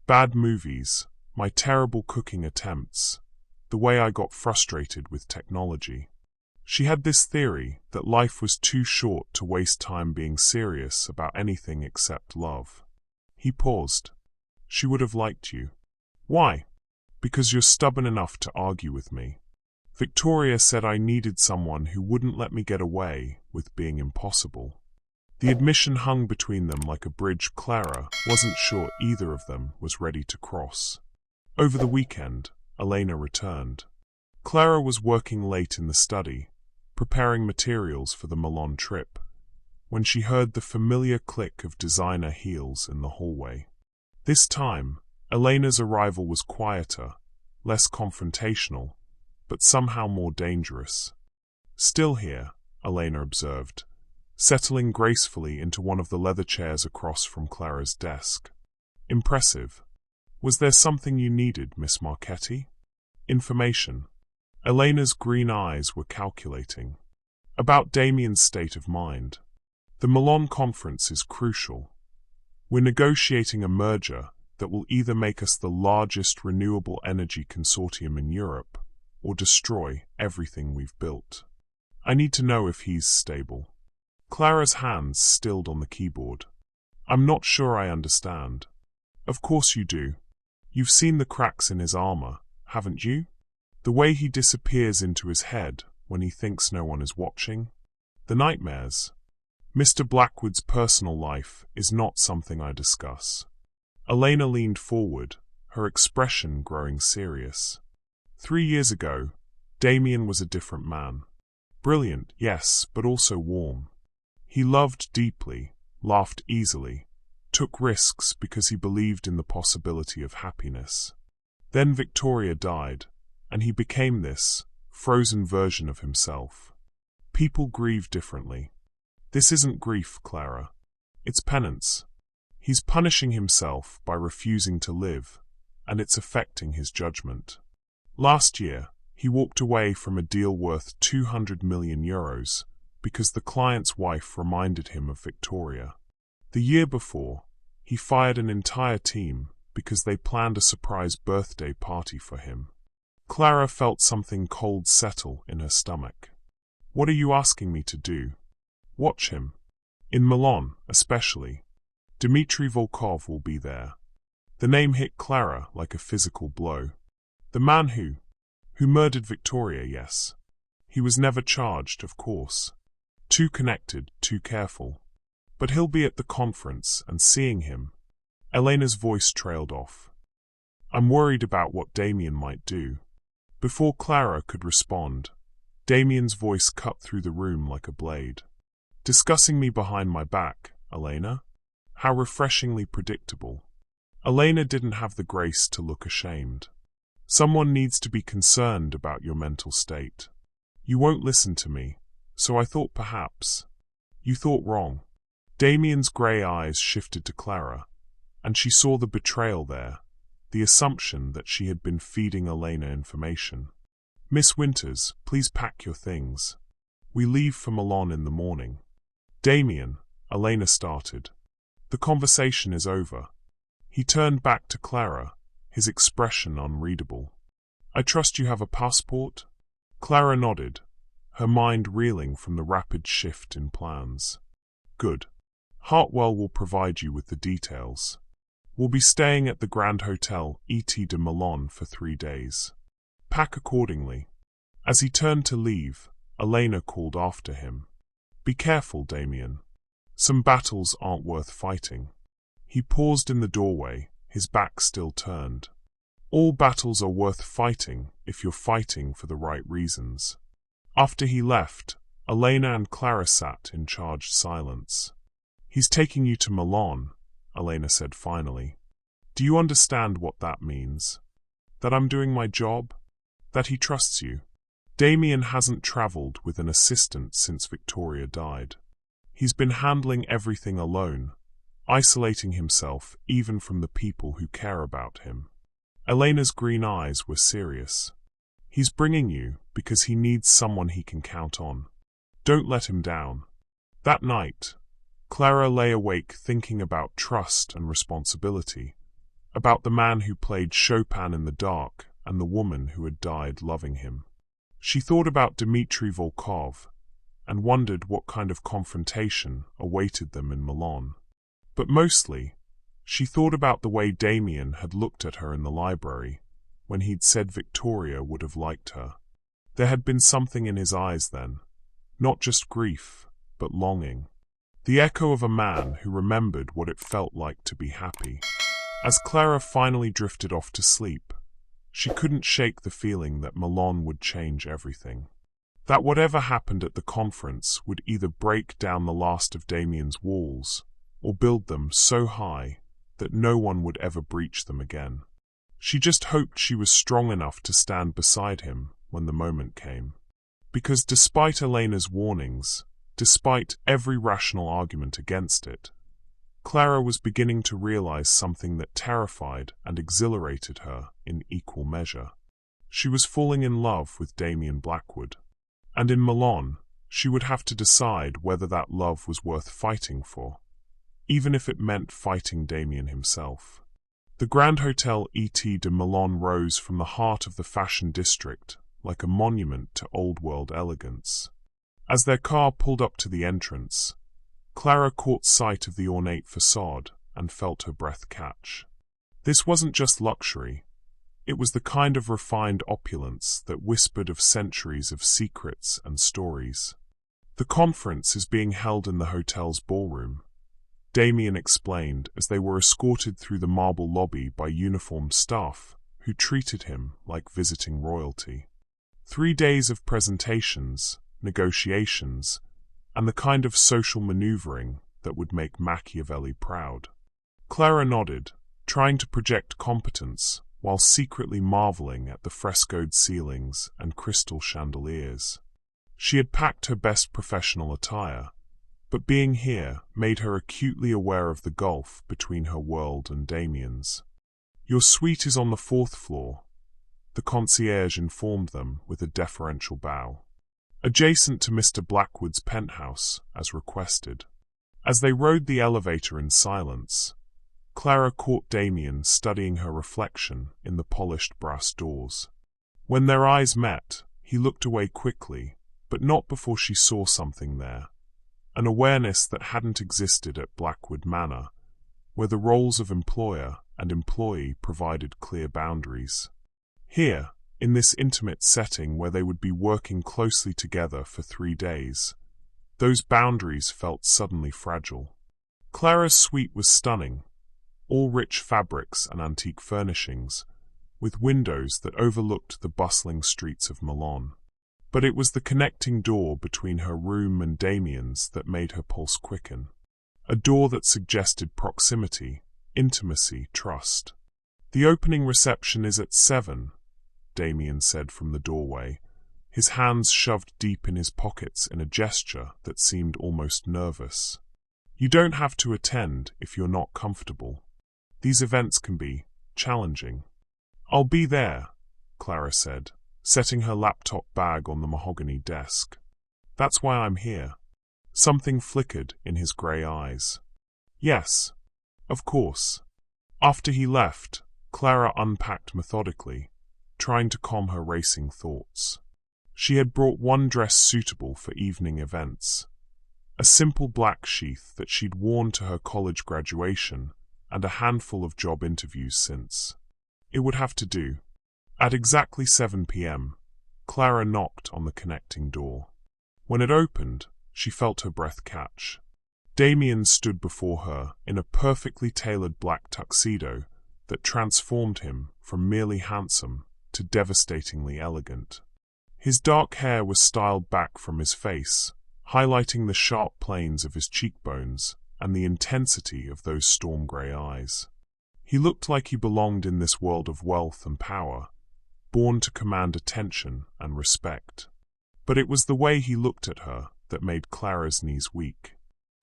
A: Bad movies, my terrible cooking attempts, the way I got frustrated with technology. She had this theory that life was too short to waste time being serious about anything except love." He paused. "She would have liked you." "Why?" "Because you're stubborn enough to argue with me. Victoria said I needed someone who wouldn't let me get away with being impossible. The admission hung between them like a bridge Clara wasn't sure either of them was ready to cross. Over the weekend, Elena returned. Clara was working late in the study, preparing materials for the Milan trip, when she heard the familiar click of designer heels in the hallway. This time, Elena's arrival was quieter, less confrontational, but somehow more dangerous. Still here, Elena observed, settling gracefully into one of the leather chairs across from Clara's desk. Impressive. Was there something you needed, Miss Marchetti? Information. Elena's green eyes were calculating. About Damien's state of mind. The Milan conference is crucial. We're negotiating a merger that will either make us the largest renewable energy consortium in Europe or destroy everything we've built. I need to know if he's stable. Clara's hands stilled on the keyboard. I'm not sure I understand. Of course you do. You've seen the cracks in his armor, haven't you? The way he disappears into his head when he thinks no one is watching. The nightmares. Mr. Blackwood's personal life is not something I discuss. Elena leaned forward, her expression growing serious. 3 years ago, Damien was a different man. Brilliant, yes, but also warm. He loved deeply, laughed easily, took risks because he believed in the possibility of happiness. Then Victoria died, and he became this frozen version of himself. People grieve differently. This isn't grief, Clara. It's penance. He's punishing himself by refusing to live, and it's affecting his judgment. Last year, he walked away from a deal worth €200 million because the client's wife reminded him of Victoria. The year before, he fired an entire team because they planned a surprise birthday party for him. Clara felt something cold settle in her stomach. What are you asking me to do? Watch him. In Milan, especially. Dmitry Volkov will be there. The name hit Clara like a physical blow. The man who murdered Victoria, yes. He was never charged, of course. Too connected, too careful. But he'll be at the conference, and seeing him. Elena's voice trailed off. I'm worried about what Damien might do. Before Clara could respond, Damien's voice cut through the room like a blade. Discussing me behind my back, Elena? How refreshingly predictable. Elena didn't have the grace to look ashamed. Someone needs to be concerned about your mental state. You won't listen to me, so I thought perhaps. You thought wrong. Damien's grey eyes shifted to Clara, and she saw the betrayal there, the assumption that she had been feeding Elena information. Miss Winters, please pack your things. We leave for Milan in the morning. Damien, Elena started. The conversation is over. He turned back to Clara, his expression unreadable. I trust you have a passport? Clara nodded, her mind reeling from the rapid shift in plans. Good. Hartwell will provide you with the details. We'll be staying at the Grand Hotel ET de Milan for 3 days. Pack accordingly. As he turned to leave, Elena called after him. Be careful, Damien. Some battles aren't worth fighting. He paused in the doorway, his back still turned. All battles are worth fighting if you're fighting for the right reasons. After he left, Elena and Clara sat in charged silence. He's taking you to Milan, Elena said finally. Do you understand what that means? That I'm doing my job? That he trusts you? Damien hasn't traveled with an assistant since Victoria died. He's been handling everything alone, isolating himself even from the people who care about him. Elena's green eyes were serious. He's bringing you because he needs someone he can count on. Don't let him down. That night, Clara lay awake thinking about trust and responsibility, about the man who played Chopin in the dark and the woman who had died loving him. She thought about Dmitry Volkov and wondered what kind of confrontation awaited them in Milan. But mostly, she thought about the way Damien had looked at her in the library when he'd said Victoria would have liked her. There had been something in his eyes then, not just grief, but longing. The echo of a man who remembered what it felt like to be happy. As Clara finally drifted off to sleep, she couldn't shake the feeling that Milan would change everything. That whatever happened at the conference would either break down the last of Damien's walls, or build them so high that no one would ever breach them again. She just hoped she was strong enough to stand beside him when the moment came. Because despite Elena's warnings, despite every rational argument against it, Clara was beginning to realize something that terrified and exhilarated her in equal measure. She was falling in love with Damien Blackwood. And in Milan, she would have to decide whether that love was worth fighting for, even if it meant fighting Damien himself. The Grand Hotel Et de Milan rose from the heart of the fashion district like a monument to old-world elegance. As their car pulled up to the entrance, Clara caught sight of the ornate facade and felt her breath catch. This wasn't just luxury. It was the kind of refined opulence that whispered of centuries of secrets and stories. The conference is being held in the hotel's ballroom, Damien explained as they were escorted through the marble lobby by uniformed staff who treated him like visiting royalty. 3 days of presentations, negotiations, and the kind of social maneuvering that would make Machiavelli proud. Clara nodded, trying to project competence while secretly marveling at the frescoed ceilings and crystal chandeliers. She had packed her best professional attire, but being here made her acutely aware of the gulf between her world and Damien's. "Your suite is on the 4th floor," the concierge informed them with a deferential bow. "Adjacent to Mr. Blackwood's penthouse, as requested." As they rode the elevator in silence, Clara caught Damien studying her reflection in the polished brass doors. When their eyes met, he looked away quickly, but not before she saw something there, an awareness that hadn't existed at Blackwood Manor, where the roles of employer and employee provided clear boundaries. Here, in this intimate setting where they would be working closely together for 3 days, those boundaries felt suddenly fragile. Clara's suite was stunning, all rich fabrics and antique furnishings, with windows that overlooked the bustling streets of Milan. But it was the connecting door between her room and Damien's that made her pulse quicken. A door that suggested proximity, intimacy, trust. "The opening reception is at 7, Damien said from the doorway, his hands shoved deep in his pockets in a gesture that seemed almost nervous. "You don't have to attend if you're not comfortable. These events can be challenging." "I'll be there," Clara said, setting her laptop bag on the mahogany desk. "That's why I'm here." Something flickered in his grey eyes. "Yes, of course." After he left, Clara unpacked methodically, trying to calm her racing thoughts. She had brought one dress suitable for evening events, a simple black sheath that she'd worn to her college graduation and a handful of job interviews since. It would have to do. At exactly 7 p.m., Clara knocked on the connecting door. When it opened, she felt her breath catch. Damien stood before her in a perfectly tailored black tuxedo that transformed him from merely handsome to devastatingly elegant. His dark hair was styled back from his face, highlighting the sharp planes of his cheekbones and the intensity of those storm-grey eyes. He looked like he belonged in this world of wealth and power, born to command attention and respect. But it was the way he looked at her that made Clara's knees weak.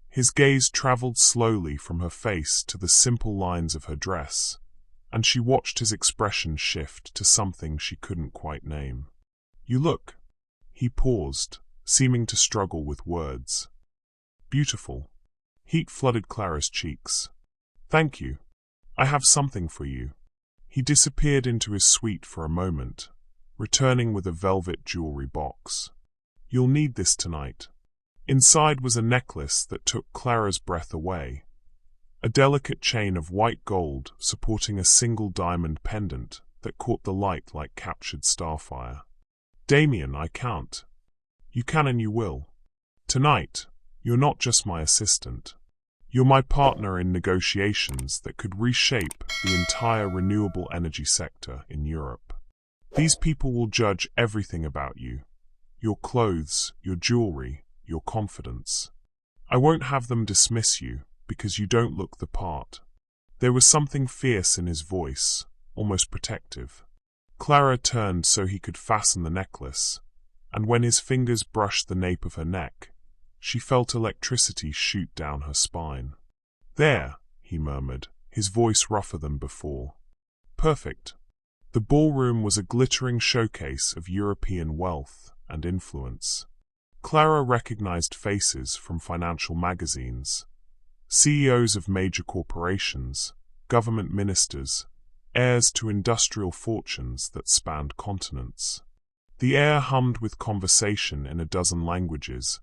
A: His gaze traveled slowly from her face to the simple lines of her dress, and she watched his expression shift to something she couldn't quite name. "You look..." He paused, seeming to struggle with words. "Beautiful." Heat flooded Clara's cheeks. "Thank you. I have something for you." He disappeared into his suite for a moment, returning with a velvet jewelry box. "You'll need this tonight." Inside was a necklace that took Clara's breath away, a delicate chain of white gold supporting a single diamond pendant that caught the light like captured starfire. Damien, I can't. You can and you will. Tonight, you're not just my assistant. You're my partner in negotiations that could reshape the entire renewable energy sector in Europe. These people will judge everything about you. Your clothes, your jewelry, your confidence. I won't have them dismiss you because you don't look the part. There was something fierce in his voice, almost protective. Clara turned so he could fasten the necklace, and when his fingers brushed the nape of her neck, she felt electricity shoot down her spine. There, he murmured, his voice rougher than before. Perfect. The ballroom was a glittering showcase of European wealth and influence. Clara recognized faces from financial magazines, CEOs of major corporations, government ministers, heirs to industrial fortunes that spanned continents. The air hummed with conversation in a dozen languages,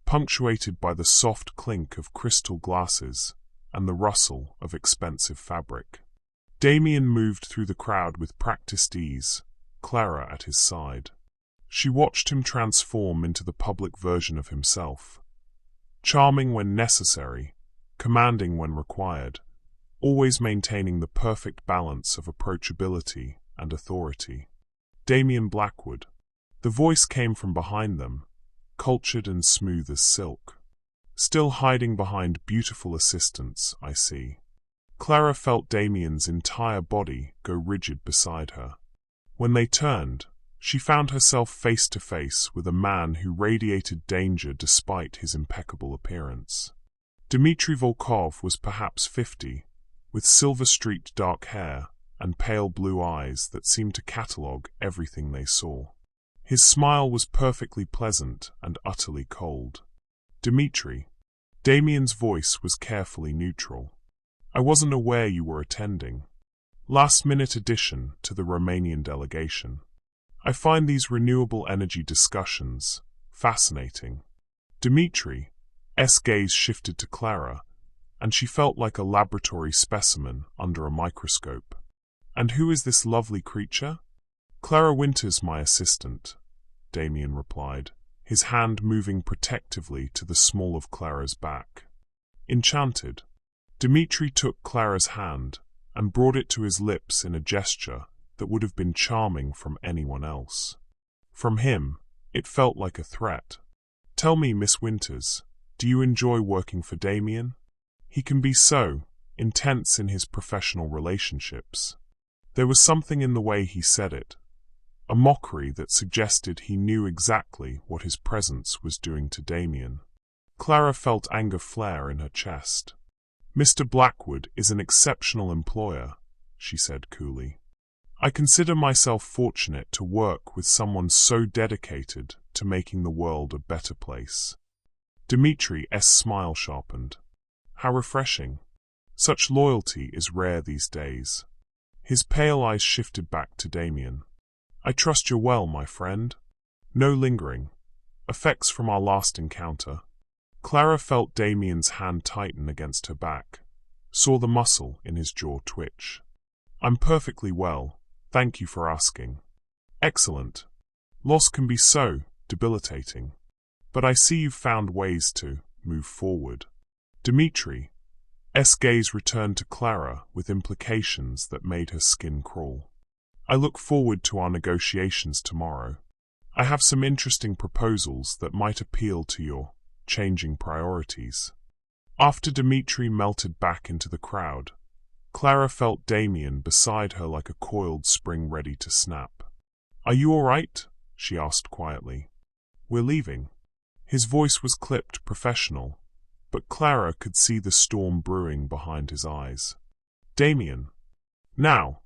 A: punctuated by the soft clink of crystal glasses and the rustle of expensive fabric. Damien moved through the crowd with practiced ease, Clara at his side. She watched him transform into the public version of himself. Charming when necessary, commanding when required, always maintaining the perfect balance of approachability and authority. Damien Blackwood. The voice came from behind them, cultured and smooth as silk. Still hiding behind beautiful assistants, I see. Clara felt Damien's entire body go rigid beside her. When they turned, she found herself face to face with a man who radiated danger despite his impeccable appearance. Dmitry Volkov was perhaps 50, with silver-streaked dark hair and pale blue eyes that seemed to catalogue everything they saw. His smile was perfectly pleasant and utterly cold. Dmitry. Damien's voice was carefully neutral. I wasn't aware you were attending. Last-minute addition to the Romanian delegation. I find these renewable energy discussions fascinating. Dimitri's gaze shifted to Clara, and she felt like a laboratory specimen under a microscope. And who is this lovely creature? Clara Winters, my assistant, Damien replied, his hand moving protectively to the small of Clara's back. Enchanted. Dmitry took Clara's hand and brought it to his lips in a gesture that would have been charming from anyone else. From him, it felt like a threat. Tell me, Miss Winters, do you enjoy working for Damien? He can be so intense in his professional relationships. There was something in the way he said it, a mockery that suggested he knew exactly what his presence was doing to Damien. Clara felt anger flare in her chest. Mr. Blackwood is an exceptional employer, she said coolly. I consider myself fortunate to work with someone so dedicated to making the world a better place. Dimitri's smile sharpened. How refreshing. Such loyalty is rare these days. His pale eyes shifted back to Damien. I trust you're well, my friend. No lingering effects from our last encounter. Clara felt Damien's hand tighten against her back, saw the muscle in his jaw twitch. I'm perfectly well, thank you for asking. Excellent. Loss can be so debilitating. But I see you've found ways to move forward. Dimitri's gaze returned to Clara with implications that made her skin crawl. I look forward to our negotiations tomorrow. I have some interesting proposals that might appeal to your changing priorities. After Dmitry melted back into the crowd, Clara felt Damien beside her like a coiled spring ready to snap. Are you all right? She asked quietly. We're leaving. His voice was clipped professional, but Clara could see the storm brewing behind his eyes. Damien. Now.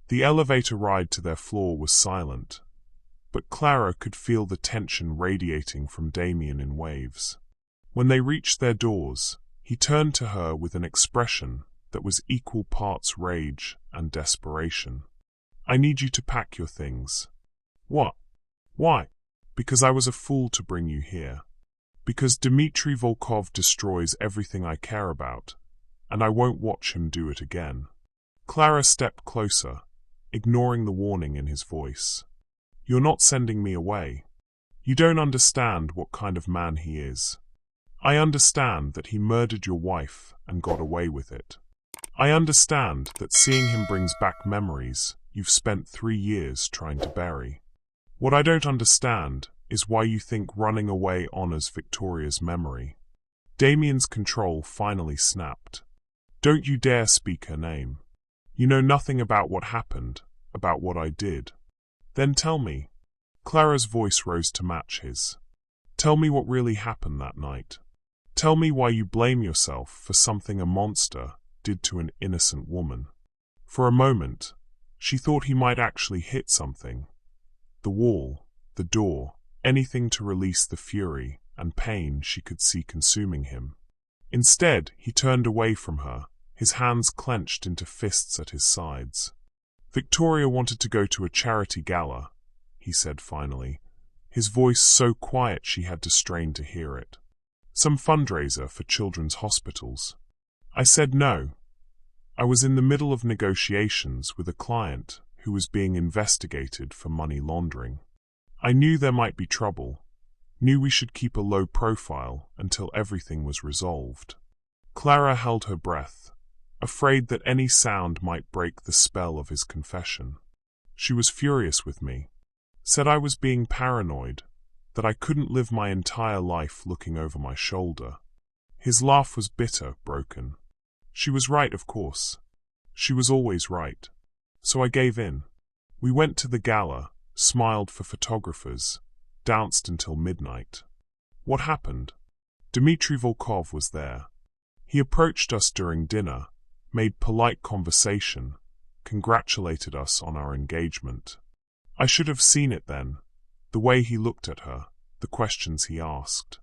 A: The elevator ride to their floor was silent, but Clara could feel the tension radiating from Damien in waves. When they reached their doors, he turned to her with an expression that was equal parts rage and desperation. I need you to pack your things. What? Why? Because I was a fool to bring you here. Because Dmitry Volkov destroys everything I care about, and I won't watch him do it again. Clara stepped closer, ignoring the warning in his voice. You're not sending me away. You don't understand what kind of man he is. I understand that he murdered your wife and got away with it. I understand that seeing him brings back memories you've spent 3 years trying to bury. What I don't understand is why you think running away honors Victoria's memory. Damien's control finally snapped. Don't you dare speak her name. You know nothing about what happened, about what I did. Then tell me. Clara's voice rose to match his. Tell me what really happened that night. Tell me why you blame yourself for something a monster did to an innocent woman. For a moment, she thought he might actually hit something. The wall, the door, anything to release the fury and pain she could see consuming him. Instead, he turned away from her, his hands clenched into fists at his sides. Victoria wanted to go to a charity gala, he said finally, his voice so quiet she had to strain to hear it. Some fundraiser for children's hospitals. I said no. I was in the middle of negotiations with a client who was being investigated for money laundering. I knew there might be trouble, knew we should keep a low profile until everything was resolved. Clara held her breath, afraid that any sound might break the spell of his confession. She was furious with me, said I was being paranoid, that I couldn't live my entire life looking over my shoulder. His laugh was bitter, broken. She was right, of course. She was always right. So I gave in. We went to the gala, smiled for photographers, danced until midnight. What happened? Dmitry Volkov was there. He approached us during dinner, made polite conversation, congratulated us on our engagement. I should have seen it then, the way he looked at her, the questions he asked.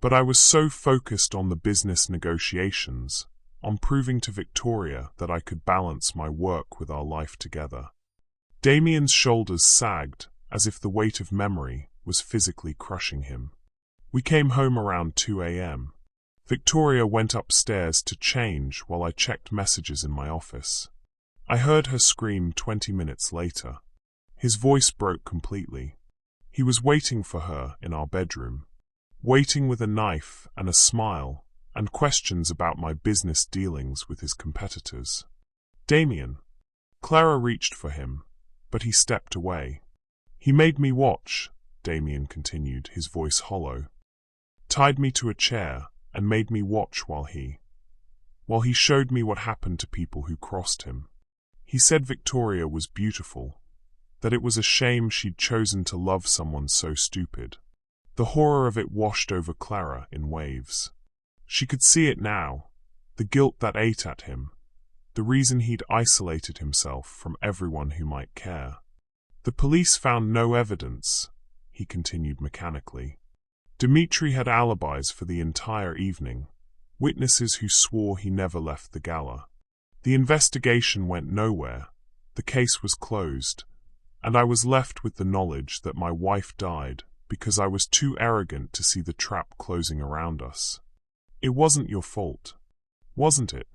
A: But I was so focused on the business negotiations, on proving to Victoria that I could balance my work with our life together. Damien's shoulders sagged, as if the weight of memory was physically crushing him. We came home around 2 a.m. Victoria went upstairs to change while I checked messages in my office. I heard her scream 20 minutes later. His voice broke completely. He was waiting for her in our bedroom, waiting with a knife and a smile, and questions about my business dealings with his competitors. Damien. Clara reached for him, but he stepped away. He made me watch, Damien continued, his voice hollow. Tied me to a chair and made me watch while he showed me what happened to people who crossed him. He said Victoria was beautiful, that it was a shame she'd chosen to love someone so stupid. The horror of it washed over Clara in waves. She could see it now, the guilt that ate at him, the reason he'd isolated himself from everyone who might care. The police found no evidence, he continued mechanically. Dmitry had alibis for the entire evening, witnesses who swore he never left the gala. The investigation went nowhere, the case was closed, and I was left with the knowledge that my wife died because I was too arrogant to see the trap closing around us. It wasn't your fault, wasn't it?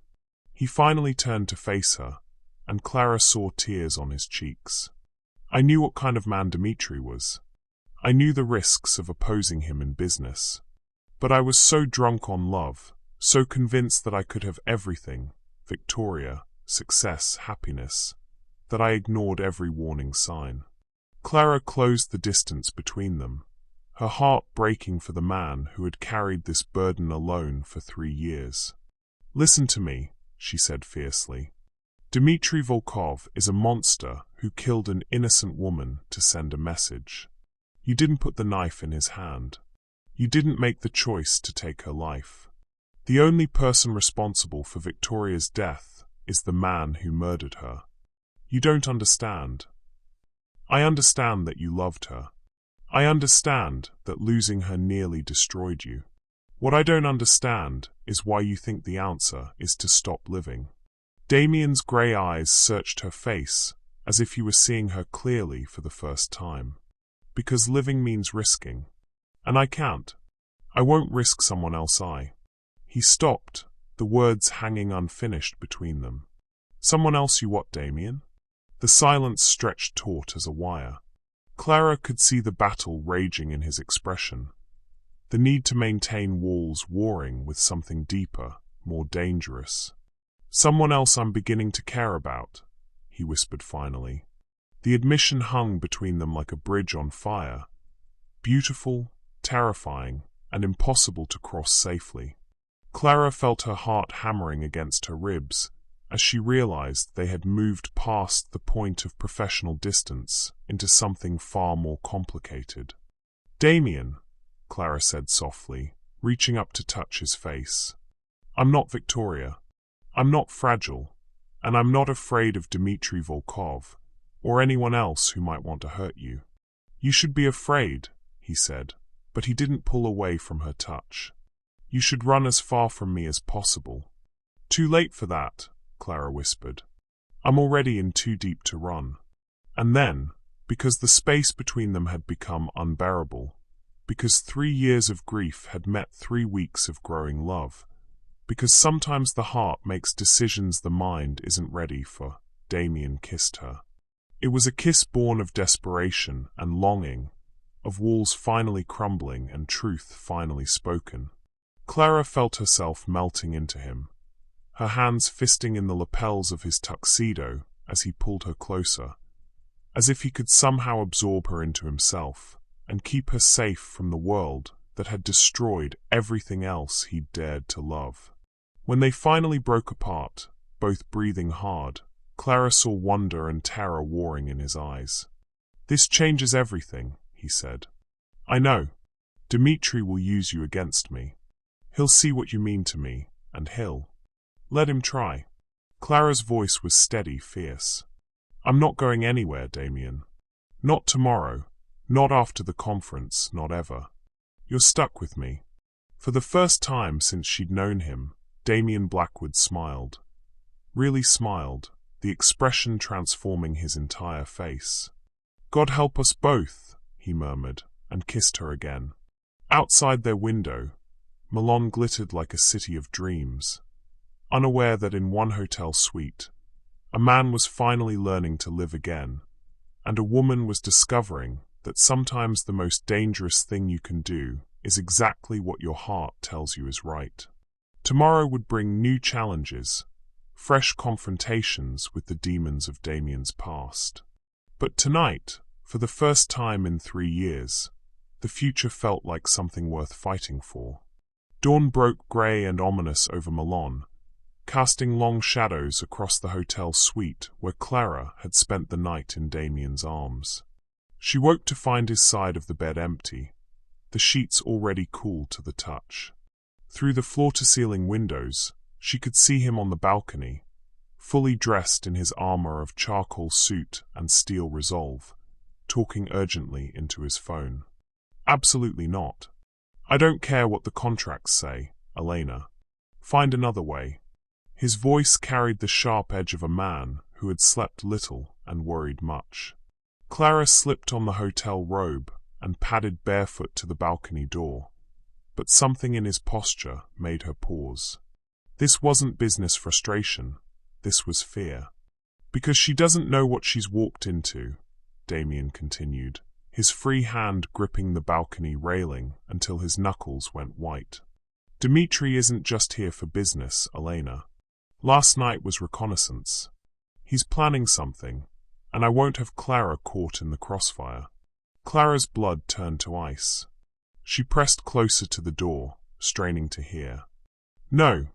A: He finally turned to face her, and Clara saw tears on his cheeks. I knew what kind of man Dmitry was. I knew the risks of opposing him in business. But I was so drunk on love, so convinced that I could have everything, Victoria, success, happiness, that I ignored every warning sign. Clara closed the distance between them, her heart breaking for the man who had carried this burden alone for 3 years. Listen to me, she said fiercely. Dmitry Volkov is a monster who killed an innocent woman to send a message. You didn't put the knife in his hand. You didn't make the choice to take her life. The only person responsible for Victoria's death is the man who murdered her. You don't understand. I understand that you loved her. I understand that losing her nearly destroyed you. What I don't understand is why you think the answer is to stop living. Damien's grey eyes searched her face as if he were seeing her clearly for the first time. Because living means risking. And I can't. I won't risk someone else. He stopped, the words hanging unfinished between them. Someone else you what, Damien? The silence stretched taut as a wire. Clara could see the battle raging in his expression, the need to maintain walls warring with something deeper, more dangerous. "Someone else I'm beginning to care about," he whispered finally. The admission hung between them like a bridge on fire, beautiful, terrifying, and impossible to cross safely. Clara felt her heart hammering against her ribs as she realized they had moved past the point of professional distance into something far more complicated. "Damien," Clara said softly, reaching up to touch his face. "I'm not Victoria. I'm not fragile, and I'm not afraid of Dmitry Volkov, or anyone else who might want to hurt you." "You should be afraid," he said, but he didn't pull away from her touch. "You should run as far from me as possible." "Too late for that," Clara whispered. "I'm already in too deep to run." And then, because the space between them had become unbearable, because 3 years of grief had met 3 weeks of growing love, because sometimes the heart makes decisions the mind isn't ready for, Damien kissed her. It was a kiss born of desperation and longing, of walls finally crumbling and truth finally spoken. Clara felt herself melting into him, her hands fisting in the lapels of his tuxedo as he pulled her closer, as if he could somehow absorb her into himself and keep her safe from the world that had destroyed everything else he'd dared to love. When they finally broke apart, both breathing hard, Clara saw wonder and terror warring in his eyes. "This changes everything," he said. "I know. Dmitry will use you against me. He'll see what you mean to me, and he'll—" "Let him try." Clara's voice was steady, fierce. "I'm not going anywhere, Damien. Not tomorrow, not after the conference, not ever. You're stuck with me." For the first time since she'd known him, Damien Blackwood smiled. Really smiled, the expression transforming his entire face. "God help us both," he murmured, and kissed her again. Outside their window, Milan glittered like a city of dreams, unaware that in one hotel suite, a man was finally learning to live again, and a woman was discovering that sometimes the most dangerous thing you can do is exactly what your heart tells you is right. Tomorrow would bring new challenges, fresh confrontations with the demons of Damien's past. But tonight, for the first time in 3 years, the future felt like something worth fighting for. Dawn broke grey and ominous over Milan, casting long shadows across the hotel suite where Clara had spent the night in Damien's arms. She woke to find his side of the bed empty, the sheets already cool to the touch. Through the floor-to-ceiling windows, she could see him on the balcony, fully dressed in his armor of charcoal suit and steel resolve, talking urgently into his phone. "Absolutely not. I don't care what the contracts say, Elena. Find another way." His voice carried the sharp edge of a man who had slept little and worried much. Clara slipped on the hotel robe and padded barefoot to the balcony door, but something in his posture made her pause. This wasn't business frustration, this was fear. "Because she doesn't know what she's walked into," Damien continued, his free hand gripping the balcony railing until his knuckles went white. "Dmitry isn't just here for business, Elena. Last night was reconnaissance. He's planning something, and I won't have Clara caught in the crossfire." Clara's blood turned to ice. She pressed closer to the door, straining to hear. "No,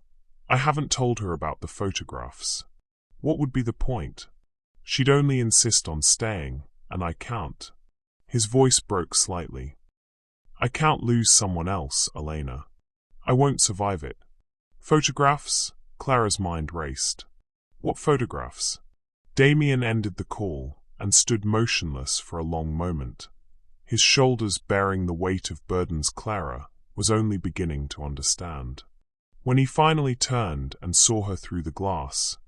A: I haven't told her about the photographs. What would be the point? She'd only insist on staying, and I can't." His voice broke slightly. "I can't lose someone else, Elena. I won't survive it." "Photographs?" Clara's mind raced. "What photographs?" Damien ended the call and stood motionless for a long moment, his shoulders bearing the weight of burdens Clara was only beginning to understand. When he finally turned and saw her through the glass,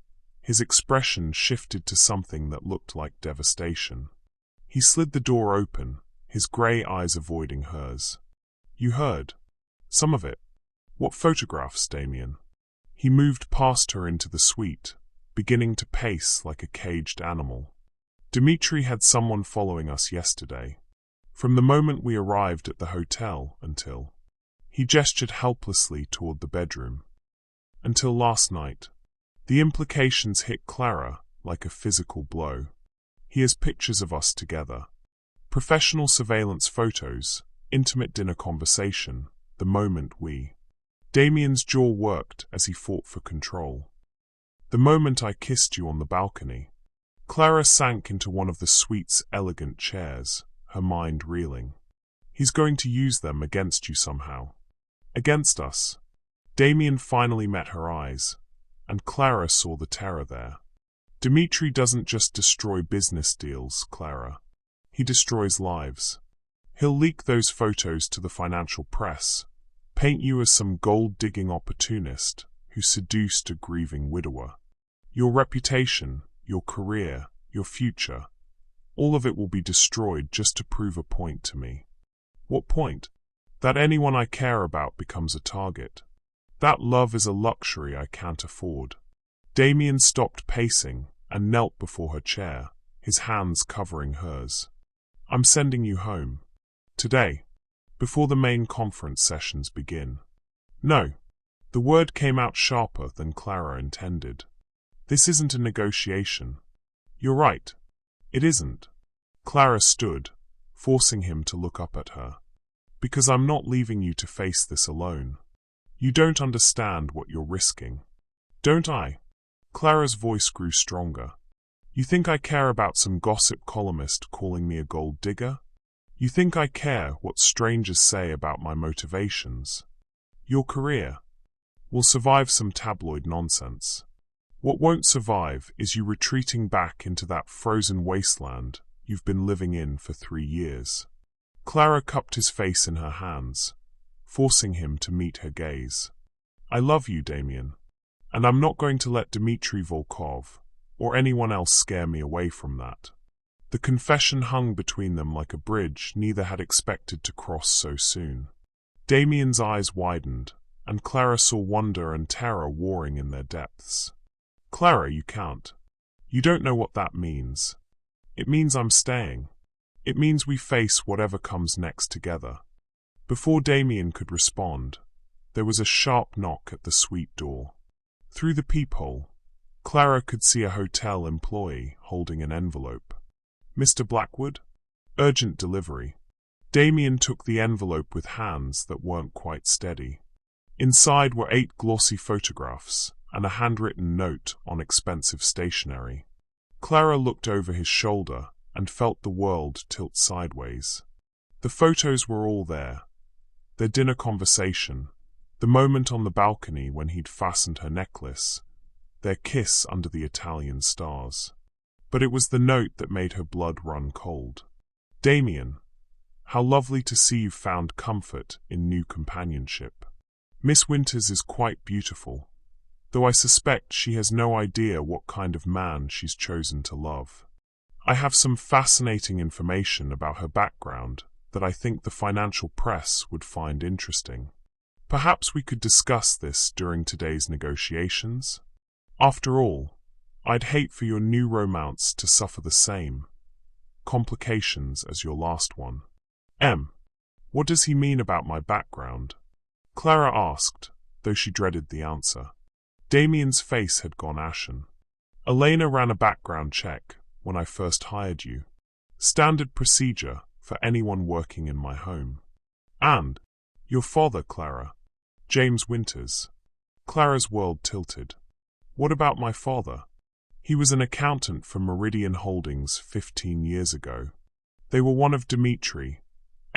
A: his expression shifted to something that looked like devastation. He slid the door open, his grey eyes avoiding hers. "You heard. Some of it. What photographs, Damien?" He moved past her into the suite, beginning to pace like a caged animal. Dimitri had someone following us yesterday. From the moment we arrived at the hotel until... He gestured helplessly toward the bedroom. Until last night. The implications hit Clara like a physical blow. He has pictures of us together. Professional surveillance photos, intimate dinner conversation, the moment we... Damien's jaw worked as he fought for control. The moment I kissed you on the balcony. Clara sank into one of the suite's elegant chairs, her mind reeling. He's going to use them against you somehow. Against us. Damien finally met her eyes, and Clara saw the terror there. Dimitri doesn't just destroy business deals, Clara. He destroys lives. He'll leak those photos to the financial press, paint you as some gold-digging opportunist who seduced a grieving widower. Your reputation, your career, your future, all of it will be destroyed just to prove a point to me. What point? That anyone I care about becomes a target. That love is a luxury I can't afford. Damien stopped pacing and knelt before her chair, his hands covering hers. I'm sending you home. Today. Before the main conference sessions begin. No. The word came out sharper than Clara intended. This isn't a negotiation. You're right. It isn't. Clara stood, forcing him to look up at her. Because I'm not leaving you to face this alone. You don't understand what you're risking. Don't I? Clara's voice grew stronger. You think I care about some gossip columnist calling me a gold digger? You think I care what strangers say about my motivations? Your career will survive some tabloid nonsense. What won't survive is you retreating back into that frozen wasteland you've been living in for 3 years. Clara cupped his face in her hands, forcing him to meet her gaze. I love you, Damien, and I'm not going to let Dmitri Volkov or anyone else scare me away from that. The confession hung between them like a bridge neither had expected to cross so soon. Damien's eyes widened, and Clara saw wonder and terror warring in their depths. Clara, you can't. You don't know what that means. It means I'm staying. It means we face whatever comes next together. Before Damien could respond, there was a sharp knock at the suite door. Through the peephole, Clara could see a hotel employee holding an envelope. Mr. Blackwood? Urgent delivery. Damien took the envelope with hands that weren't quite steady. Inside were 8 glossy photographs and a handwritten note on expensive stationery. Clara looked over his shoulder and felt the world tilt sideways. The photos were all there. Their dinner conversation, the moment on the balcony when he'd fastened her necklace, their kiss under the Italian stars. But it was the note that made her blood run cold. Damien, how lovely to see you've found comfort in new companionship. Miss Winters is quite beautiful, though I suspect she has no idea what kind of man she's chosen to love. I have some fascinating information about her background that I think the financial press would find interesting. Perhaps we could discuss this during today's negotiations? After all, I'd hate for your new romance to suffer the same complications as your last one. What does he mean about my background? Clara asked, though she dreaded the answer. Damien's face had gone ashen. Elena ran a background check when I first hired you. Standard procedure for anyone working in my home. And your father, Clara. James Winters. Clara's world tilted. What about my father? He was an accountant for Meridian Holdings 15 years ago. They were one of Dimitri's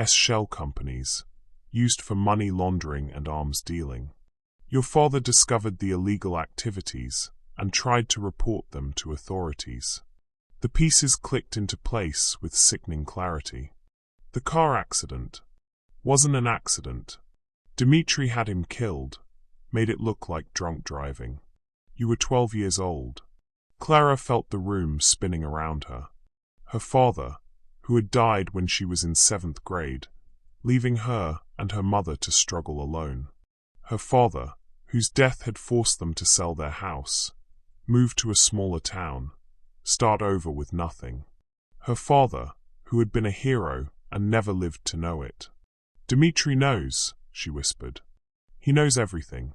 A: shell companies, used for money laundering and arms dealing. Your father discovered the illegal activities and tried to report them to authorities. The pieces clicked into place with sickening clarity. The car accident wasn't an accident. Dimitri had him killed, made it look like drunk driving. You were 12 years old. Clara felt the room spinning around her. Her father, who had died when she was in 7th grade, leaving her and her mother to struggle alone. Her father, whose death had forced them to sell their house, move to a smaller town, start over with nothing. Her father, who had been a hero and never lived to know it. "Dimitri knows," she whispered. "He knows everything.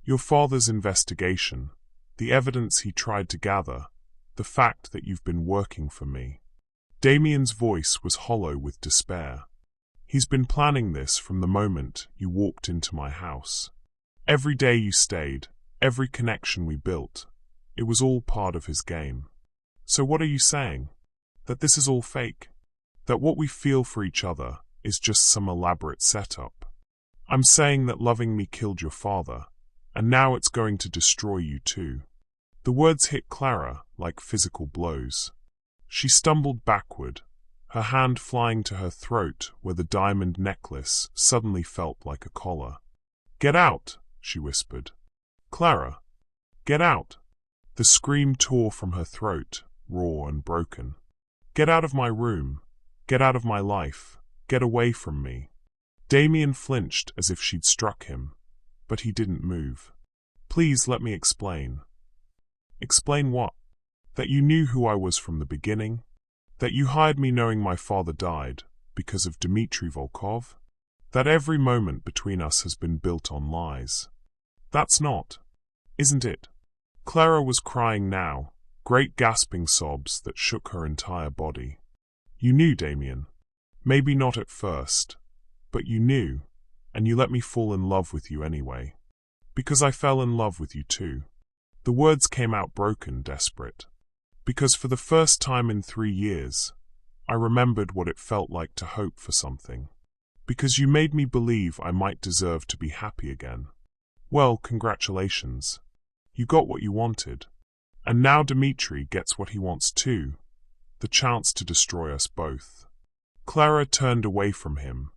A: Your father's investigation, the evidence he tried to gather, the fact that you've been working for me." Damien's voice was hollow with despair. "He's been planning this from the moment you walked into my house. Every day you stayed, every connection we built, it was all part of his game. So what are you saying? That this is all fake? That what we feel for each other is just some elaborate setup? I'm saying that loving me killed your father, and now it's going to destroy you too." The words hit Clara like physical blows. She stumbled backward, her hand flying to her throat where the diamond necklace suddenly felt like a collar. "Get out," she whispered. "Clara, get out." The scream tore from her throat, raw and broken. "Get out of my room. Get out of my life. Get away from me." Damien flinched as if she'd struck him, but he didn't move. "Please let me explain." "Explain what?" "That you knew who I was from the beginning? That you hired me knowing my father died because of Dmitri Volkov? That every moment between us has been built on lies? That's not, isn't it?" Clara was crying now, great gasping sobs that shook her entire body. "You knew, Damien. Maybe not at first, but you knew, and you let me fall in love with you anyway. Because I fell in love with you too." The words came out broken, desperate. "Because for the first time in 3 years, I remembered what it felt like to hope for something. Because you made me believe I might deserve to be happy again. Well, congratulations. You got what you wanted. And now Dmitri gets what he wants too, the chance to destroy us both." Clara turned away from him,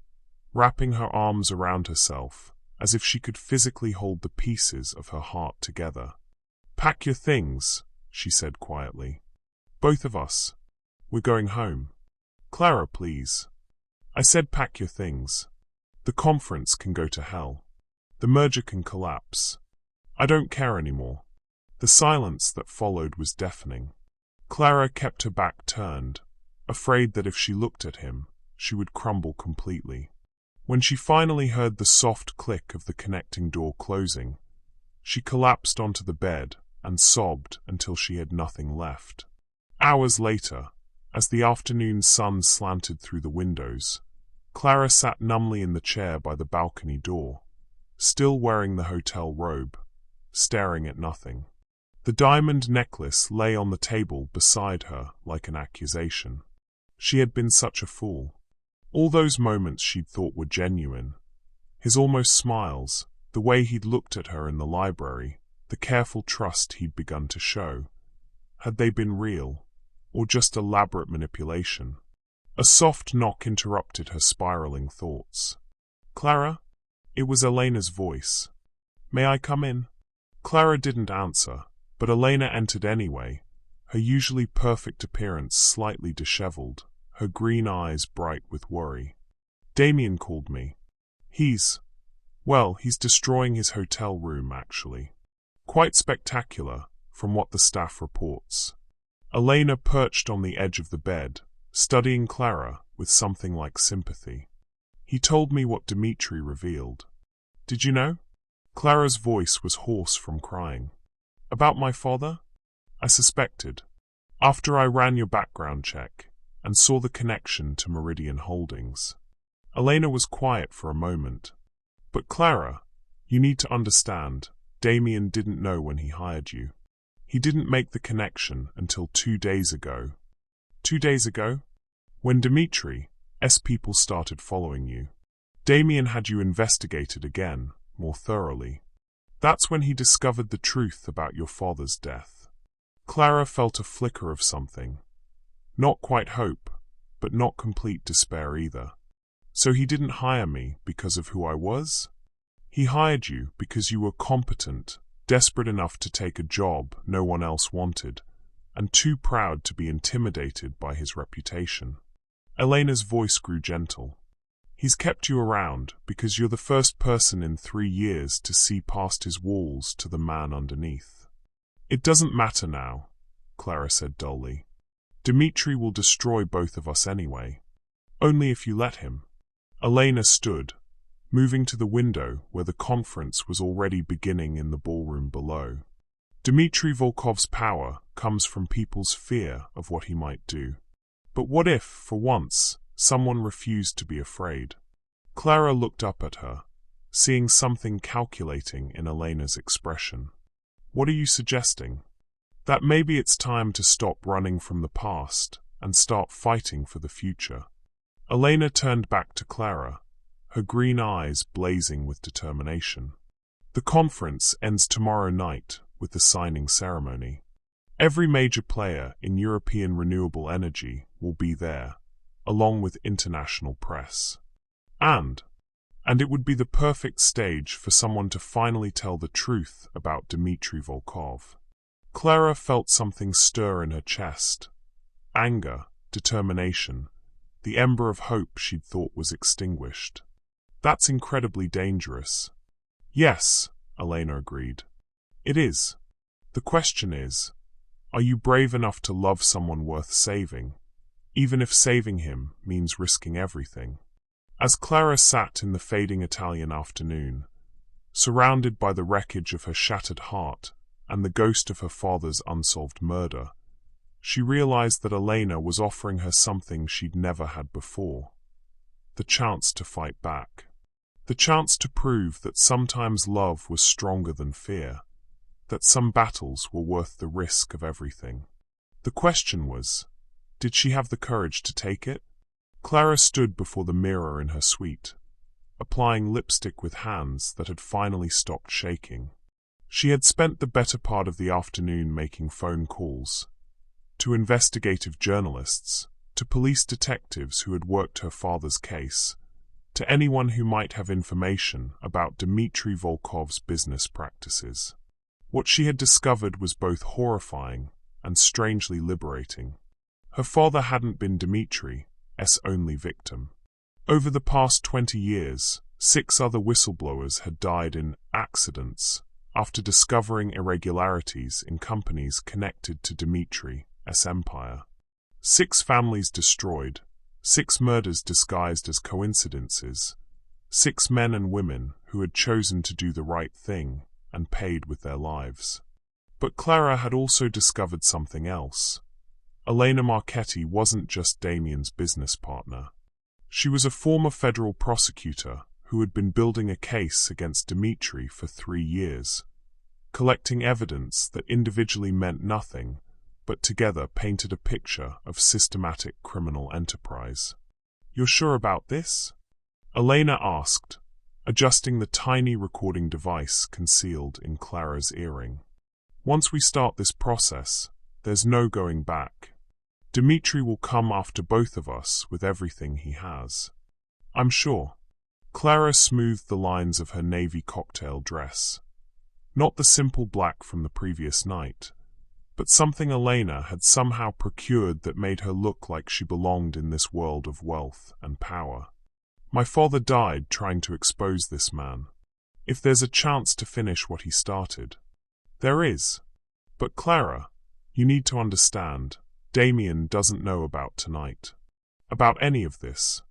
A: wrapping her arms around herself as if she could physically hold the pieces of her heart together. "Pack your things," she said quietly. "Both of us. We're going home." "Clara, please." "I said pack your things. The conference can go to hell. The merger can collapse. I don't care anymore." The silence that followed was deafening. Clara kept her back turned, afraid that if she looked at him, she would crumble completely. When she finally heard the soft click of the connecting door closing, she collapsed onto the bed and sobbed until she had nothing left. Hours later, as the afternoon sun slanted through the windows, Clara sat numbly in the chair by the balcony door, still wearing the hotel robe, staring at nothing. The diamond necklace lay on the table beside her like an accusation. She had been such a fool. All those moments she'd thought were genuine, his almost smiles, the way he'd looked at her in the library, the careful trust he'd begun to show, had they been real, or just elaborate manipulation? A soft knock interrupted her spiraling thoughts. "Clara?" It was Elena's voice. "May I come in?" Clara didn't answer, but Elena entered anyway, her usually perfect appearance slightly disheveled, her green eyes bright with worry. "Damien called me. He's destroying his hotel room, actually. Quite spectacular, from what the staff reports." Elena perched on the edge of the bed, studying Clara with something like sympathy. "He told me what Dmitri revealed." "Did you know?" Clara's voice was hoarse from crying. "About my father? I suspected. After I ran your background check and saw the connection to Meridian Holdings." Elena was quiet for a moment. "But Clara, you need to understand, Damien didn't know when he hired you. He didn't make the connection until 2 days ago." "2 days ago?" "When Dimitri's people started following you. Damien had you investigated again, more thoroughly. That's when he discovered the truth about your father's death." Clara felt a flicker of something. Not quite hope, but not complete despair either. "So he didn't hire me because of who I was? He hired you because you were competent, desperate enough to take a job no one else wanted, and too proud to be intimidated by his reputation." Elena's voice grew gentle. "He's kept you around because you're the first person in 3 years to see past his walls to the man underneath." "It doesn't matter now," Clara said dully. Dmitri will destroy both of us anyway. Only if you let him. Elena stood, moving to the window where the conference was already beginning in the ballroom below. Dmitri Volkov's power comes from people's fear of what he might do. But what if, for once, someone refused to be afraid? Clara looked up at her, seeing something calculating in Elena's expression. What are you suggesting? That maybe it's time to stop running from the past and start fighting for the future. Elena turned back to Clara, her green eyes blazing with determination. The conference ends tomorrow night with the signing ceremony. Every major player in European renewable energy will be there, along with international press. And it would be the perfect stage for someone to finally tell the truth about Dmitri Volkov. Clara felt something stir in her chest. Anger, determination, the ember of hope she'd thought was extinguished. That's incredibly dangerous. Yes, Elena agreed. It is. The question is, are you brave enough to love someone worth saving, even if saving him means risking everything? As Clara sat in the fading Italian afternoon, surrounded by the wreckage of her shattered heart and the ghost of her father's unsolved murder, she realized that Elena was offering her something she'd never had before. The chance to fight back. The chance to prove that sometimes love was stronger than fear, that some battles were worth the risk of everything. The question was, did she have the courage to take it? Clara stood before the mirror in her suite, applying lipstick with hands that had finally stopped shaking. She had spent the better part of the afternoon making phone calls, to investigative journalists, to police detectives who had worked her father's case, to anyone who might have information about Dmitri Volkov's business practices. What she had discovered was both horrifying and strangely liberating. Her father hadn't been Dmitri's only victim. Over the past 20 years, 6 other whistleblowers had died in accidents after discovering irregularities in companies connected to Dmitri's empire. 6 families destroyed, 6 murders disguised as coincidences, 6 men and women who had chosen to do the right thing and paid with their lives. But Clara had also discovered something else. Elena Marchetti wasn't just Damien's business partner. She was a former federal prosecutor who had been building a case against Dmitri for 3 years, collecting evidence that individually meant nothing, but together painted a picture of systematic criminal enterprise. "You're sure about this?" Elena asked, adjusting the tiny recording device concealed in Clara's earring. "Once we start this process, there's no going back. Dmitri will come after both of us with everything he has." "I'm sure." Clara smoothed the lines of her navy cocktail dress. Not the simple black from the previous night, but something Elena had somehow procured that made her look like she belonged in this world of wealth and power. "My father died trying to expose this man. If there's a chance to finish what he started." "There is. But Clara, you need to understand, Damien doesn't know about tonight. About any of this."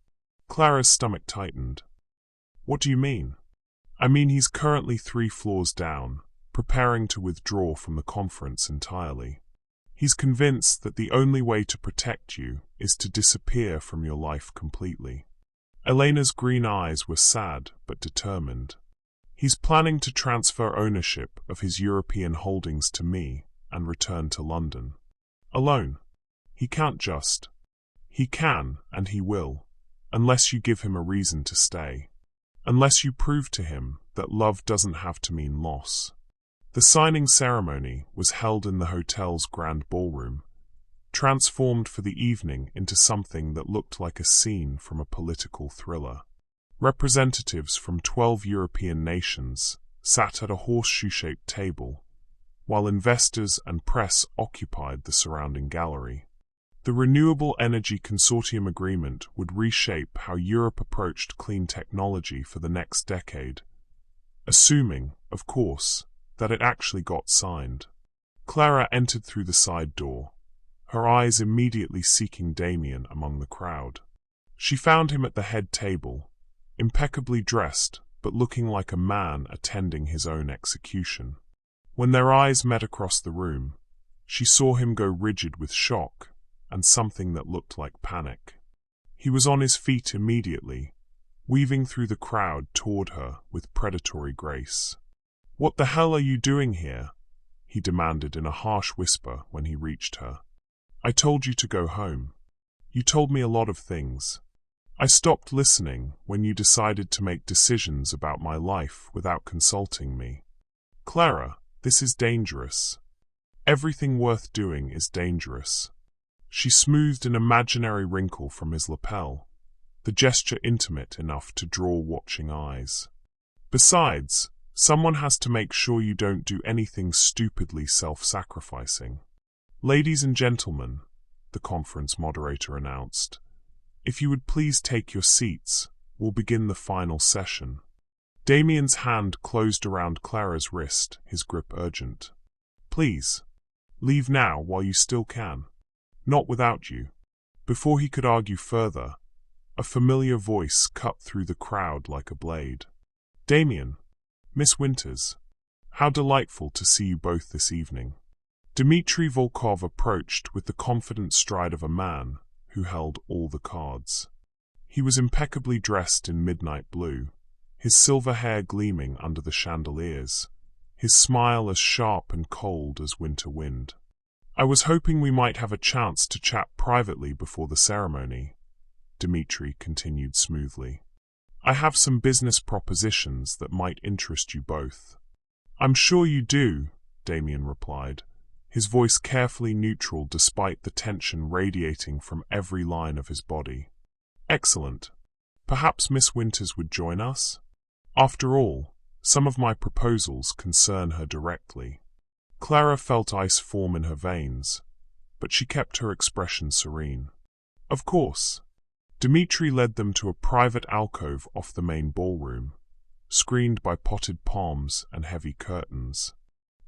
A: Clara's stomach tightened. "What do you mean?" "I mean he's currently 3 floors down, preparing to withdraw from the conference entirely. He's convinced that the only way to protect you is to disappear from your life completely." Elena's green eyes were sad but determined. "He's planning to transfer ownership of his European holdings to me and return to London. Alone. He can't just. He can, and he will, unless you give him a reason to stay. Unless you prove to him that love doesn't have to mean loss." The signing ceremony was held in the hotel's grand ballroom, transformed for the evening into something that looked like a scene from a political thriller. Representatives from 12 European nations sat at a horseshoe-shaped table, while investors and press occupied the surrounding gallery. The Renewable Energy Consortium Agreement would reshape how Europe approached clean technology for the next decade, assuming, of course, that it actually got signed. Clara entered through the side door, her eyes immediately seeking Damien among the crowd. She found him at the head table, impeccably dressed, but looking like a man attending his own execution. When their eyes met across the room, she saw him go rigid with shock and something that looked like panic. He was on his feet immediately, weaving through the crowd toward her with predatory grace. "What the hell are you doing here?" he demanded in a harsh whisper when he reached her. "I told you to go home. You told me a lot of things. I stopped listening when you decided to make decisions about my life without consulting me. Clara, this is dangerous. Everything worth doing is dangerous." She smoothed an imaginary wrinkle from his lapel, the gesture intimate enough to draw watching eyes. "Besides, someone has to make sure you don't do anything stupidly self-sacrificing. Ladies and gentlemen," the conference moderator announced, "if you would please take your seats, we'll begin the final session." Damien's hand closed around Clara's wrist, his grip urgent. "Please, leave now while you still can. Not without you." Before he could argue further, a familiar voice cut through the crowd like a blade. "Damien, Miss Winters, how delightful to see you both this evening." Dmitry Volkov approached with the confident stride of a man who held all the cards. He was impeccably dressed in midnight blue, his silver hair gleaming under the chandeliers, his smile as sharp and cold as winter wind. "I was hoping we might have a chance to chat privately before the ceremony," Dmitry continued smoothly. "I have some business propositions that might interest you both." "I'm sure you do," Damien replied, his voice carefully neutral despite the tension radiating from every line of his body. "Excellent. Perhaps Miss Winters would join us? After all, some of my proposals concern her directly." Clara felt ice form in her veins, but she kept her expression serene. "Of course." Dmitry led them to a private alcove off the main ballroom, screened by potted palms and heavy curtains.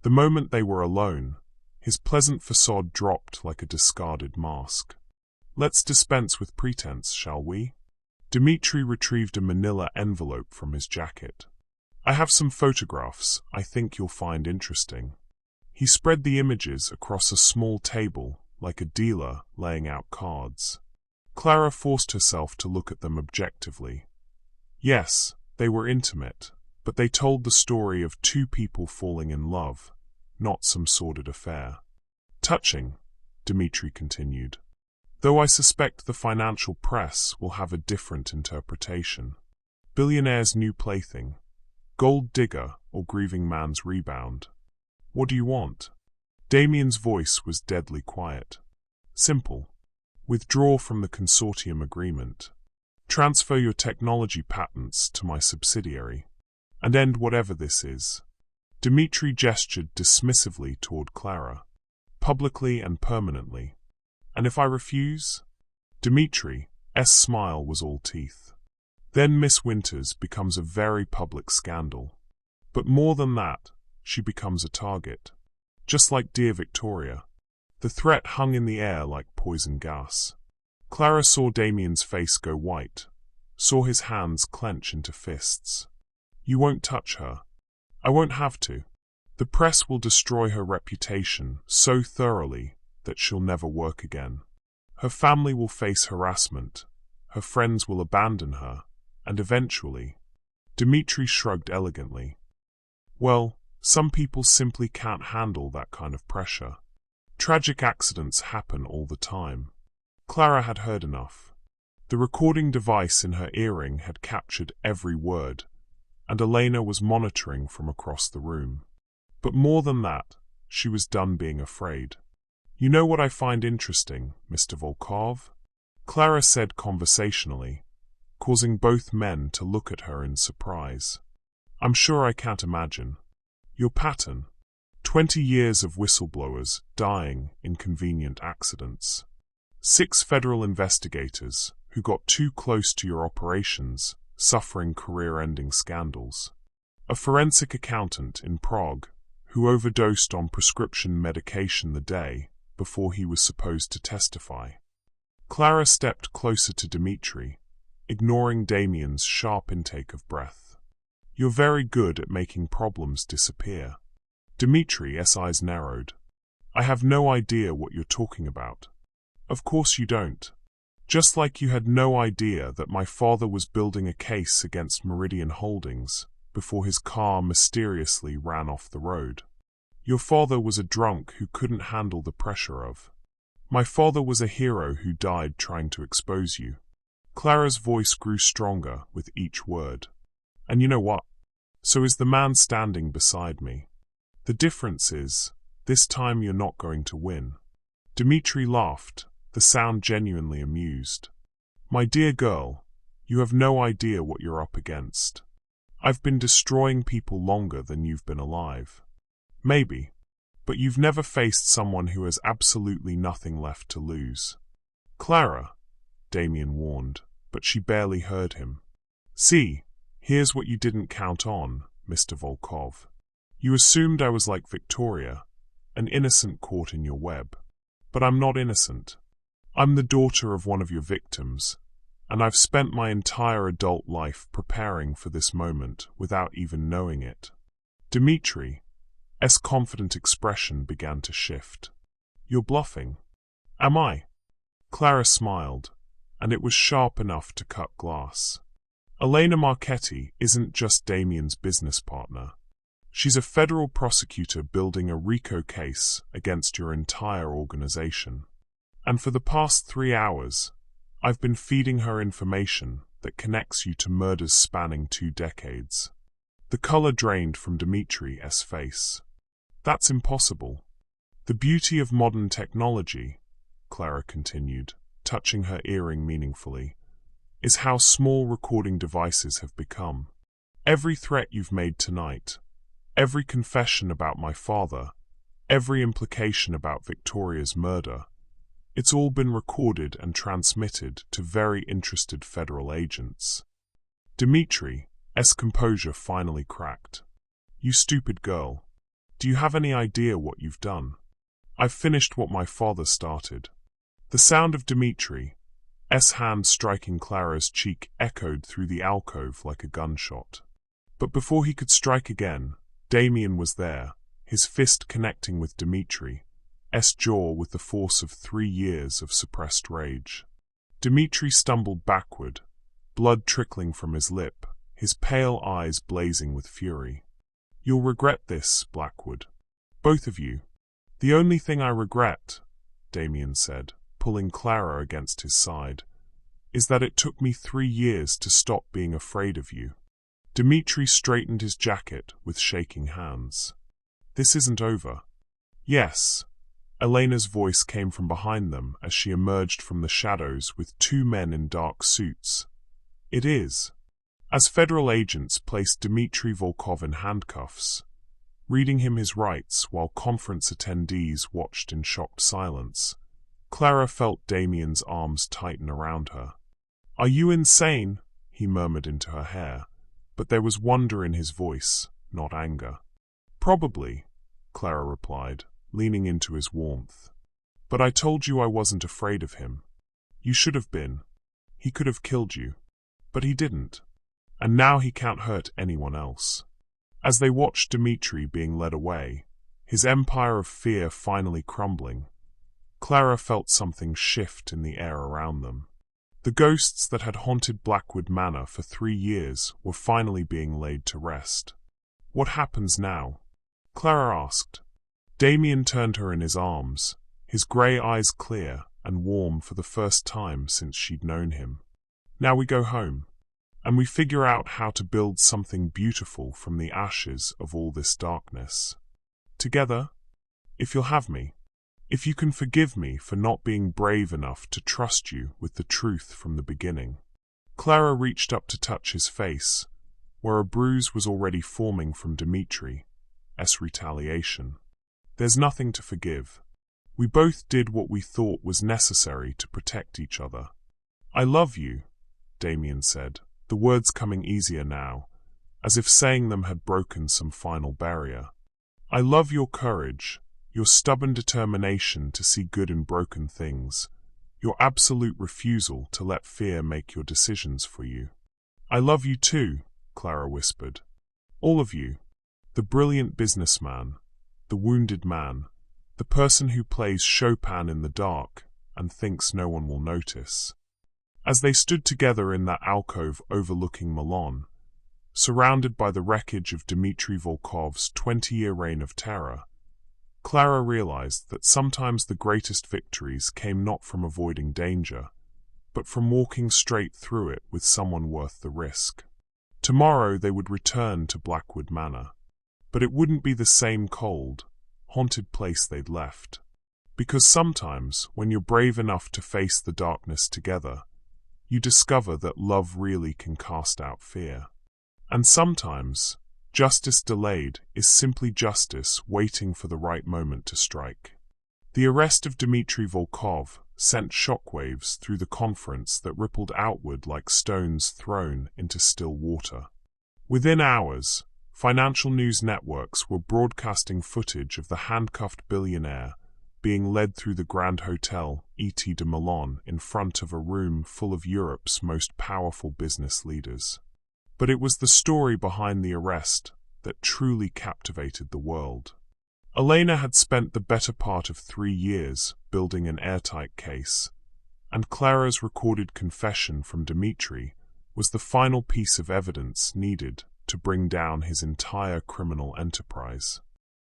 A: The moment they were alone, his pleasant facade dropped like a discarded mask. "Let's dispense with pretense, shall we?" Dmitry retrieved a manila envelope from his jacket. "I have some photographs I think you'll find interesting." He spread the images across a small table like a dealer laying out cards. Clara forced herself to look at them objectively. Yes, they were intimate, but they told the story of two people falling in love, not some sordid affair. "Touching," Dmitry continued, "though I suspect the financial press will have a different interpretation. Billionaire's new plaything, gold digger or grieving man's rebound. What do you want?" Damien's voice was deadly quiet. "Simple. Withdraw from the consortium agreement. Transfer your technology patents to my subsidiary. And end whatever this is." Dmitry gestured dismissively toward Clara. "Publicly and permanently. And if I refuse?" Dmitry's smile was all teeth. "Then Miss Winters becomes a very public scandal. But more than that, she becomes a target. Just like dear Victoria." The threat hung in the air like poison gas. Clara saw Damien's face go white, saw his hands clench into fists. "You won't touch her." "I won't have to. The press will destroy her reputation so thoroughly that she'll never work again. Her family will face harassment, her friends will abandon her, and eventually—" Dmitry shrugged elegantly. "Well, some people simply can't handle that kind of pressure. Tragic accidents happen all the time." Clara had heard enough. The recording device in her earring had captured every word, and Elena was monitoring from across the room. But more than that, she was done being afraid. "You know what I find interesting, Mr. Volkov?" Clara said conversationally, causing both men to look at her in surprise. "I'm sure I can't imagine. Your pattern. 20 years of whistleblowers dying in convenient accidents. 6 federal investigators who got too close to your operations, suffering career-ending scandals. A forensic accountant in Prague who overdosed on prescription medication the day before he was supposed to testify. Clara stepped closer to Dimitri, ignoring Damien's sharp intake of breath. "You're very good at making problems disappear." Dimitri's eyes narrowed. "I have no idea what you're talking about." "Of course you don't. Just like you had no idea that my father was building a case against Meridian Holdings before his car mysteriously ran off the road. Your father was a drunk who couldn't handle the pressure of. My father was a hero who died trying to expose you." Clara's voice grew stronger with each word. "And you know what? So is the man standing beside me. The difference is, this time you're not going to win." Dimitri laughed, the sound genuinely amused. "My dear girl, you have no idea what you're up against. I've been destroying people longer than you've been alive. Maybe, but you've never faced someone who has absolutely nothing left to lose." "Clara," Damien warned, but she barely heard him. "See, here's what you didn't count on, Mr. Volkov. You assumed I was like Victoria, an innocent caught in your web. But I'm not innocent. I'm the daughter of one of your victims, and I've spent my entire adult life preparing for this moment without even knowing it." Dimitri's confident expression began to shift. "You're bluffing." "Am I?" Clara smiled, and it was sharp enough to cut glass. "Elena Marchetti isn't just Damien's business partner. She's a federal prosecutor building a RICO case against your entire organization. And for the past 3 hours, I've been feeding her information that connects you to murders spanning 2 decades. The color drained from Dimitri's face. "That's impossible. The beauty of modern technology," Clara continued, touching her earring meaningfully, "is how small recording devices have become. Every threat you've made tonight, every confession about my father, every implication about Victoria's murder, it's all been recorded and transmitted to very interested federal agents." Dimitri's composure finally cracked. "You stupid girl. Do you have any idea what you've done? I've finished what my father started." The sound of Dimitri's hand striking Clara's cheek echoed through the alcove like a gunshot. But before he could strike again, Damien was there, his fist connecting with Dimitri's jaw with the force of 3 years of suppressed rage. Dimitri stumbled backward, blood trickling from his lip, his pale eyes blazing with fury. "You'll regret this, Blackwood. Both of you." "The only thing I regret," Damien said, pulling Clara against his side, "is that it took me 3 years to stop being afraid of you." Dimitri straightened his jacket with shaking hands. "This isn't over." "Yes." Elena's voice came from behind them as she emerged from the shadows with 2 men in dark suits. "It is." As federal agents placed Dmitri Volkov in handcuffs, reading him his rights while conference attendees watched in shocked silence, Clara felt Damien's arms tighten around her. "Are you insane?" he murmured into her hair, but there was wonder in his voice, not anger. "Probably," Clara replied, leaning into his warmth. "But I told you I wasn't afraid of him. You should have been. He could have killed you. But he didn't. And now he can't hurt anyone else." As they watched Dimitri being led away, his empire of fear finally crumbling, Clara felt something shift in the air around them. The ghosts that had haunted Blackwood Manor for 3 years were finally being laid to rest. "What happens now?" Clara asked. Damien turned her in his arms, his grey eyes clear and warm for the first time since she'd known him. "Now we go home, and we figure out how to build something beautiful from the ashes of all this darkness. Together, if you'll have me. If you can forgive me for not being brave enough to trust you with the truth from the beginning." Clara reached up to touch his face, where a bruise was already forming from Dimitri's retaliation. "There's nothing to forgive. We both did what we thought was necessary to protect each other." "I love you," Damien said, the words coming easier now, as if saying them had broken some final barrier. "I love your courage, your stubborn determination to see good in broken things, your absolute refusal to let fear make your decisions for you. I love you too, Clara whispered. All of you. The brilliant businessman, the wounded man, the person who plays Chopin in the dark and thinks no one will notice. As they stood together in that alcove overlooking Milan, surrounded by the wreckage of Dmitry Volkov's 20-year reign of terror, Clara realized that sometimes the greatest victories came not from avoiding danger, but from walking straight through it with someone worth the risk. Tomorrow they would return to Blackwood Manor, but it wouldn't be the same cold, haunted place they'd left. Because sometimes, when you're brave enough to face the darkness together, you discover that love really can cast out fear. And sometimes, justice delayed is simply justice waiting for the right moment to strike. The arrest of Dmitry Volkov sent shockwaves through the conference that rippled outward like stones thrown into still water. Within hours, financial news networks were broadcasting footage of the handcuffed billionaire being led through the Grand Hotel Et de Milan in front of a room full of Europe's most powerful business leaders. But it was the story behind the arrest that truly captivated the world. Elena had spent the better part of 3 years building an airtight case, and Clara's recorded confession from Dmitry was the final piece of evidence needed to bring down his entire criminal enterprise.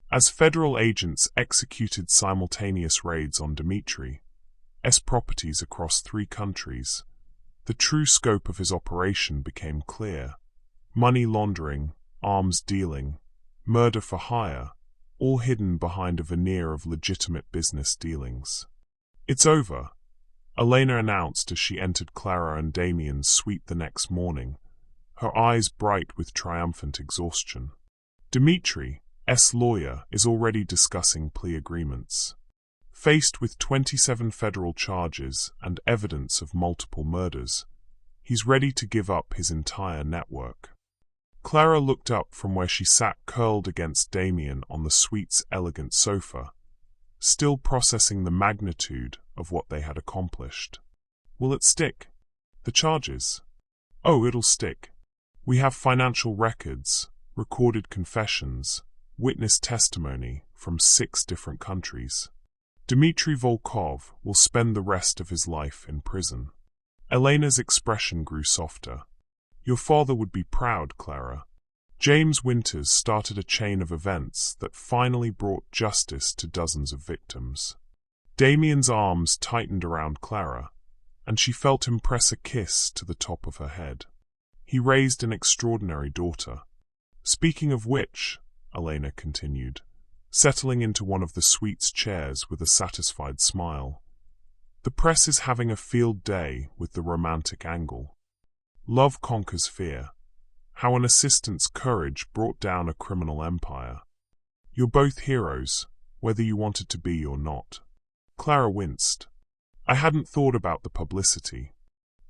A: As federal agents executed simultaneous raids on Dmitry's properties across 3 countries, the true scope of his operation became clear. Money laundering, arms dealing, murder for hire, all hidden behind a veneer of legitimate business dealings. "It's over," Elena announced as she entered Clara and Damien's suite the next morning, her eyes bright with triumphant exhaustion. Dmitry's lawyer is already discussing plea agreements. Faced with 27 federal charges and evidence of multiple murders, he's ready to give up his entire network. Clara looked up from where she sat curled against Damien on the suite's elegant sofa, still processing the magnitude of what they had accomplished. "Will it stick? The charges?" "Oh, it'll stick. We have financial records, recorded confessions, witness testimony from 6 different countries. Dmitry Volkov will spend the rest of his life in prison." Elena's expression grew softer. "Your father would be proud, Clara." James Winters started a chain of events that finally brought justice to dozens of victims. Damien's arms tightened around Clara, and she felt him press a kiss to the top of her head. He raised an extraordinary daughter. "Speaking of which," Elena continued, settling into one of the suite's chairs with a satisfied smile, "the press is having a field day with the romantic angle. Love conquers fear. How an assistant's courage brought down a criminal empire. You're both heroes, whether you wanted to be or not." Clara winced. "I hadn't thought about the publicity."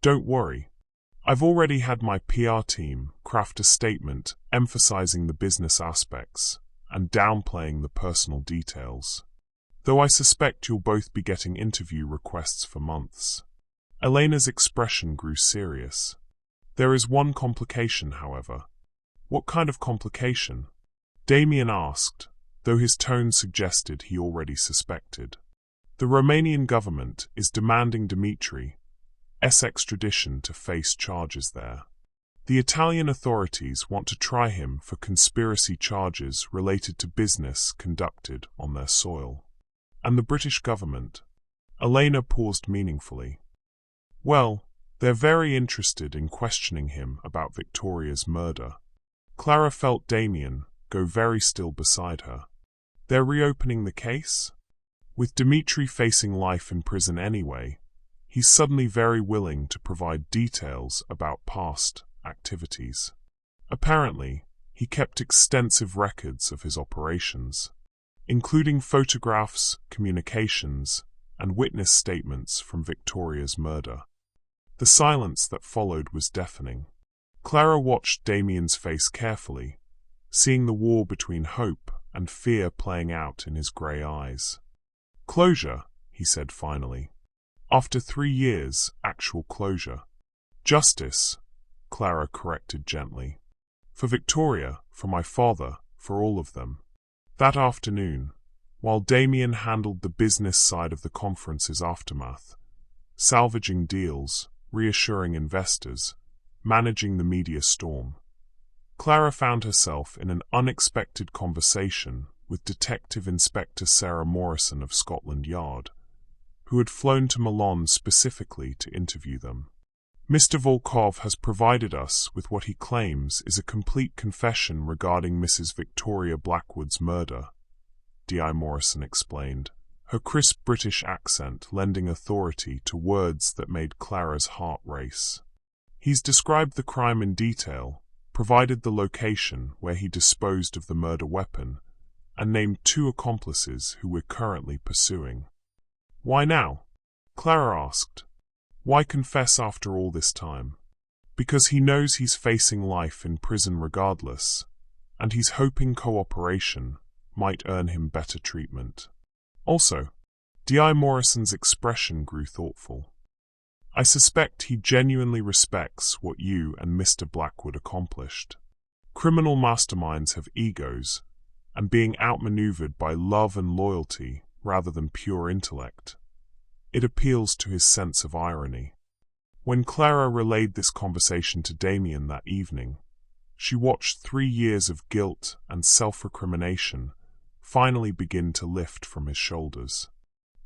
A: "Don't worry. I've already had my PR team craft a statement emphasizing the business aspects and downplaying the personal details. Though I suspect you'll both be getting interview requests for months." Elena's expression grew serious. "There is one complication, however." "What kind of complication?" Damien asked, though his tone suggested he already suspected. "The Romanian government is demanding Dmitry's extradition to face charges there. The Italian authorities want to try him for conspiracy charges related to business conducted on their soil. And the British government?" Elena paused meaningfully. "Well, they're very interested in questioning him about Victoria's murder." Clara felt Damien go very still beside her. "They're reopening the case?" With Dmitry facing life in prison anyway, he's suddenly very willing to provide details about past activities. Apparently, he kept extensive records of his operations, including photographs, communications, and witness statements from Victoria's murder. The silence that followed was deafening. Clara watched Damien's face carefully, seeing the war between hope and fear playing out in his grey eyes. "Closure," he said finally. "After 3 years, actual closure." "Justice," Clara corrected gently. "For Victoria, for my father, for all of them." That afternoon, while Damien handled the business side of the conference's aftermath, salvaging deals, reassuring investors, managing the media storm, Clara found herself in an unexpected conversation with Detective Inspector Sarah Morrison of Scotland Yard, who had flown to Milan specifically to interview them. "Mr. Volkov has provided us with what he claims is a complete confession regarding Mrs. Victoria Blackwood's murder," D.I. Morrison explained, her crisp British accent lending authority to words that made Clara's heart race. "He's described the crime in detail, provided the location where he disposed of the murder weapon, and named 2 accomplices who we're currently pursuing." "Why now?" Clara asked. "Why confess after all this time?" "Because he knows he's facing life in prison regardless, and he's hoping cooperation might earn him better treatment. Also," D.I. Morrison's expression grew thoughtful, "I suspect he genuinely respects what you and Mr. Blackwood accomplished. Criminal masterminds have egos, and being outmaneuvered by love and loyalty rather than pure intellect. It appeals to his sense of irony." When Clara relayed this conversation to Damien that evening, she watched 3 years of guilt and self-recrimination finally begin to lift from his shoulders.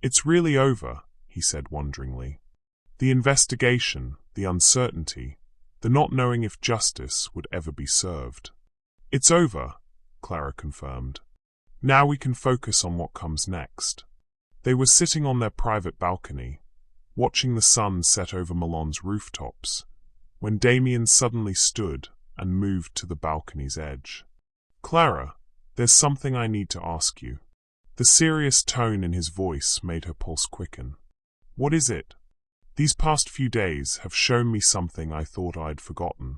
A: "It's really over," he said wonderingly. "The investigation, the uncertainty, the not knowing if justice would ever be served." "It's over," Clara confirmed. "Now we can focus on what comes next." They were sitting on their private balcony, watching the sun set over Milan's rooftops, when Damien suddenly stood and moved to the balcony's edge. "Clara, there's something I need to ask you." The serious tone in his voice made her pulse quicken. "What is it?" "These past few days have shown me something I thought I'd forgotten.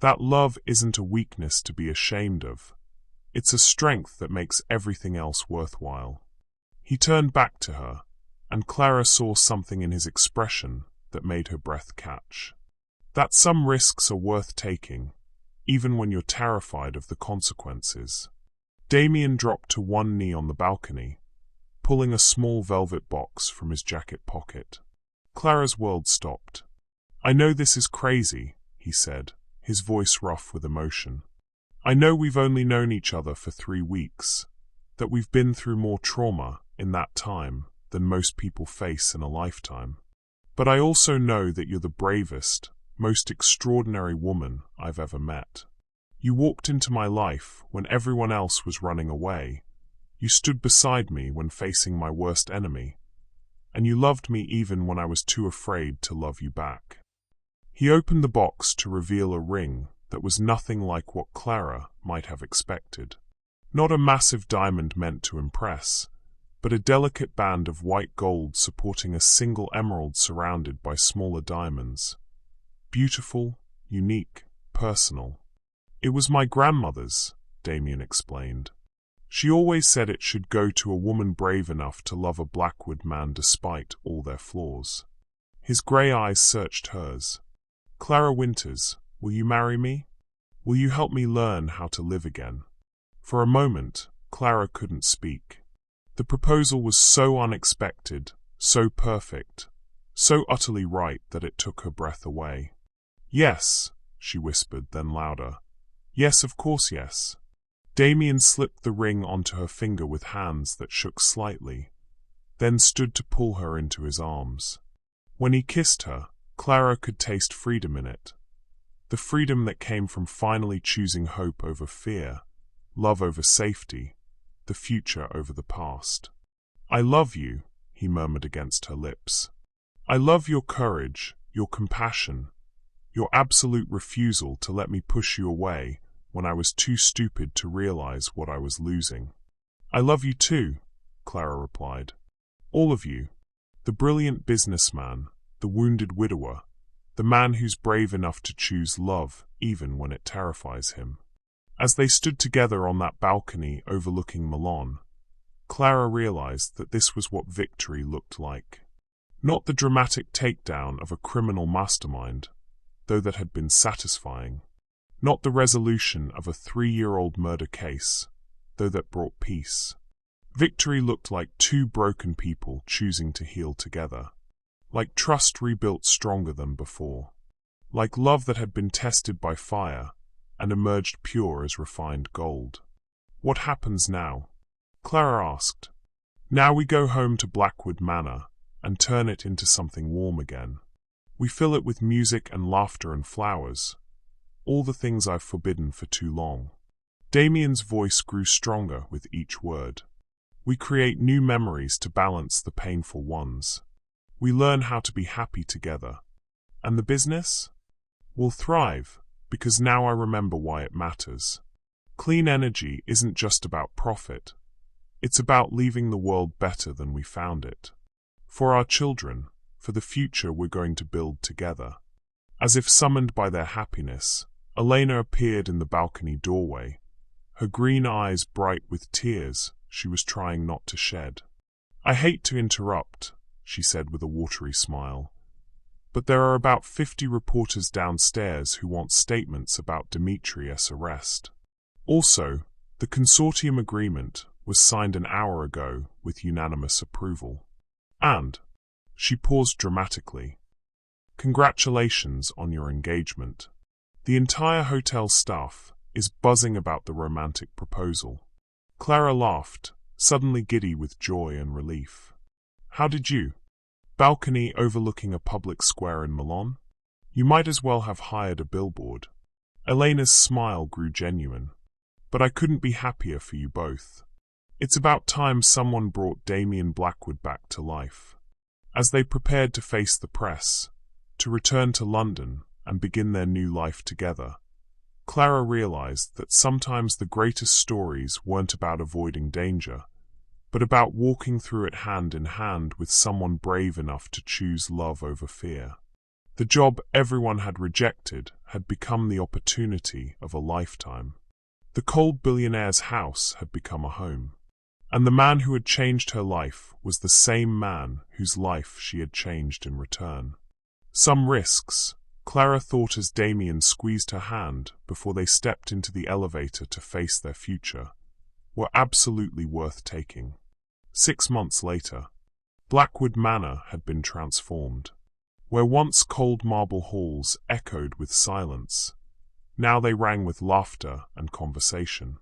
A: That love isn't a weakness to be ashamed of. It's a strength that makes everything else worthwhile." He turned back to her, and Clara saw something in his expression that made her breath catch. "That some risks are worth taking, even when you're terrified of the consequences." Damien dropped to one knee on the balcony, pulling a small velvet box from his jacket pocket. Clara's world stopped. "I know this is crazy," he said, his voice rough with emotion. "I know we've only known each other for 3 weeks, that we've been through more trauma in that time than most people face in a lifetime. But I also know that you're the bravest, most extraordinary woman I've ever met. You walked into my life when everyone else was running away. You stood beside me when facing my worst enemy, and you loved me even when I was too afraid to love you back." He opened the box to reveal a ring that was nothing like what Clara might have expected. Not a massive diamond meant to impress, but a delicate band of white gold supporting a single emerald surrounded by smaller diamonds. Beautiful, unique, personal. "It was my grandmother's," Damien explained. "She always said it should go to a woman brave enough to love a Blackwood man despite all their flaws." His grey eyes searched hers. "Clara Winters, will you marry me? Will you help me learn how to live again?" For a moment, Clara couldn't speak. The proposal was so unexpected, so perfect, so utterly right that it took her breath away. "Yes," she whispered, then louder. "Yes, of course, yes." Damien slipped the ring onto her finger with hands that shook slightly, then stood to pull her into his arms. When he kissed her, Clara could taste freedom in it. The freedom that came from finally choosing hope over fear, love over safety, the future over the past. "I love you," he murmured against her lips. "I love your courage, your compassion, your absolute refusal to let me push you away when I was too stupid to realize what I was losing." "I love you too," Clara replied. "All of you. The brilliant businessman, the wounded widower, the man who's brave enough to choose love even when it terrifies him." As they stood together on that balcony overlooking Milan, Clara realized that this was what victory looked like. Not the dramatic takedown of a criminal mastermind, though that had been satisfying. Not the resolution of a 3-year-old murder case, though that brought peace. Victory looked like two broken people choosing to heal together. Like trust rebuilt stronger than before. Like love that had been tested by fire and emerged pure as refined gold. What happens now? Clara asked. Now we go home to Blackwood Manor and turn it into something warm again. We fill it with music and laughter and flowers, all the things I've forbidden for too long. Damien's voice grew stronger with each word. We create new memories to balance the painful ones. We learn how to be happy together. And the business? Will thrive, because now I remember why it matters. Clean energy isn't just about profit. It's about leaving the world better than we found it. For our children, for the future we're going to build together. As if summoned by their happiness, Elena appeared in the balcony doorway, her green eyes bright with tears she was trying not to shed. I hate to interrupt, she said with a watery smile, but there are about 50 reporters downstairs who want statements about Demetrius' arrest. Also, the consortium agreement was signed an hour ago with unanimous approval. And, she paused dramatically, congratulations on your engagement. The entire hotel staff is buzzing about the romantic proposal. Clara laughed, suddenly giddy with joy and relief. How did you? Balcony overlooking a public square in Milan? You might as well have hired a billboard. Elena's smile grew genuine. But I couldn't be happier for you both. It's about time someone brought Damien Blackwood back to life. As they prepared to face the press, to return to London and begin their new life together, Clara realized that sometimes the greatest stories weren't about avoiding danger, but about walking through it hand in hand with someone brave enough to choose love over fear. The job everyone had rejected had become the opportunity of a lifetime. The cold billionaire's house had become a home. And the man who had changed her life was the same man whose life she had changed in return. Some risks, Clara thought as Damien squeezed her hand before they stepped into the elevator to face their future, were absolutely worth taking. 6 months later, Blackwood Manor had been transformed. Where once cold marble halls echoed with silence, now they rang with laughter and conversation.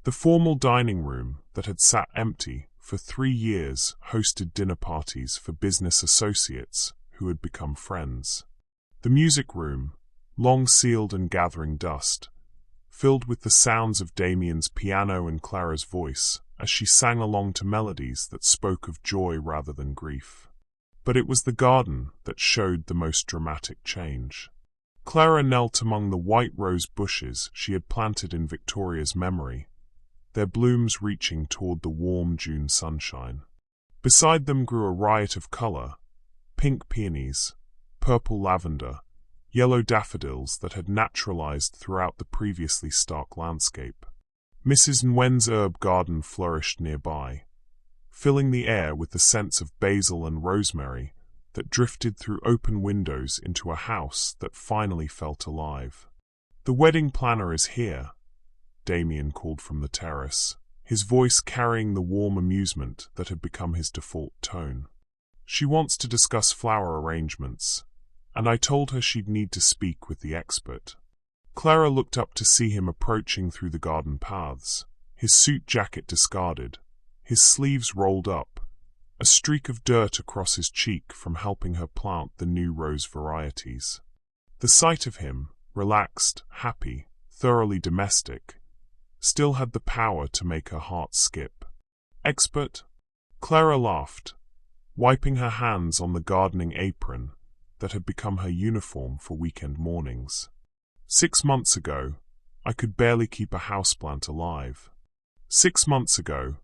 A: The formal dining room that had sat empty for 3 years hosted dinner parties for business associates who had become friends. The music room, long sealed and gathering dust, filled with the sounds of Damien's piano and Clara's voice as she sang along to melodies that spoke of joy rather than grief. But it was the garden that showed the most dramatic change. Clara knelt among the white rose bushes she had planted in Victoria's memory, their blooms reaching toward the warm June sunshine. Beside them grew a riot of color, pink peonies, purple lavender, yellow daffodils that had naturalized throughout the previously stark landscape. Mrs. Nguyen's herb garden flourished nearby, filling the air with the scents of basil and rosemary that drifted through open windows into a house that finally felt alive. The wedding planner is here, Damien called from the terrace, his voice carrying the warm amusement that had become his default tone. She wants to discuss flower arrangements, and I told her she'd need to speak with the expert. Clara looked up to see him approaching through the garden paths, his suit jacket discarded, his sleeves rolled up, a streak of dirt across his cheek from helping her plant the new rose varieties. The sight of him, relaxed, happy, thoroughly domestic, still had the power to make her heart skip. Expert? Clara laughed, wiping her hands on the gardening apron that had become her uniform for weekend mornings. 6 months ago, I could barely keep a houseplant alive. 6 months ago,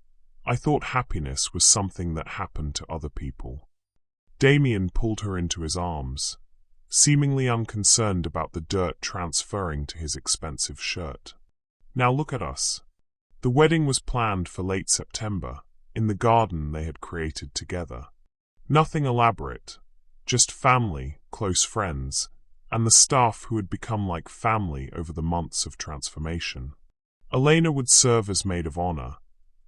A: I thought happiness was something that happened to other people. Damien pulled her into his arms, seemingly unconcerned about the dirt transferring to his expensive shirt. Now look at us. The wedding was planned for late September, in the garden they had created together. Nothing elaborate, just family, close friends, and the staff who had become like family over the months of transformation. Elena would serve as maid of honor,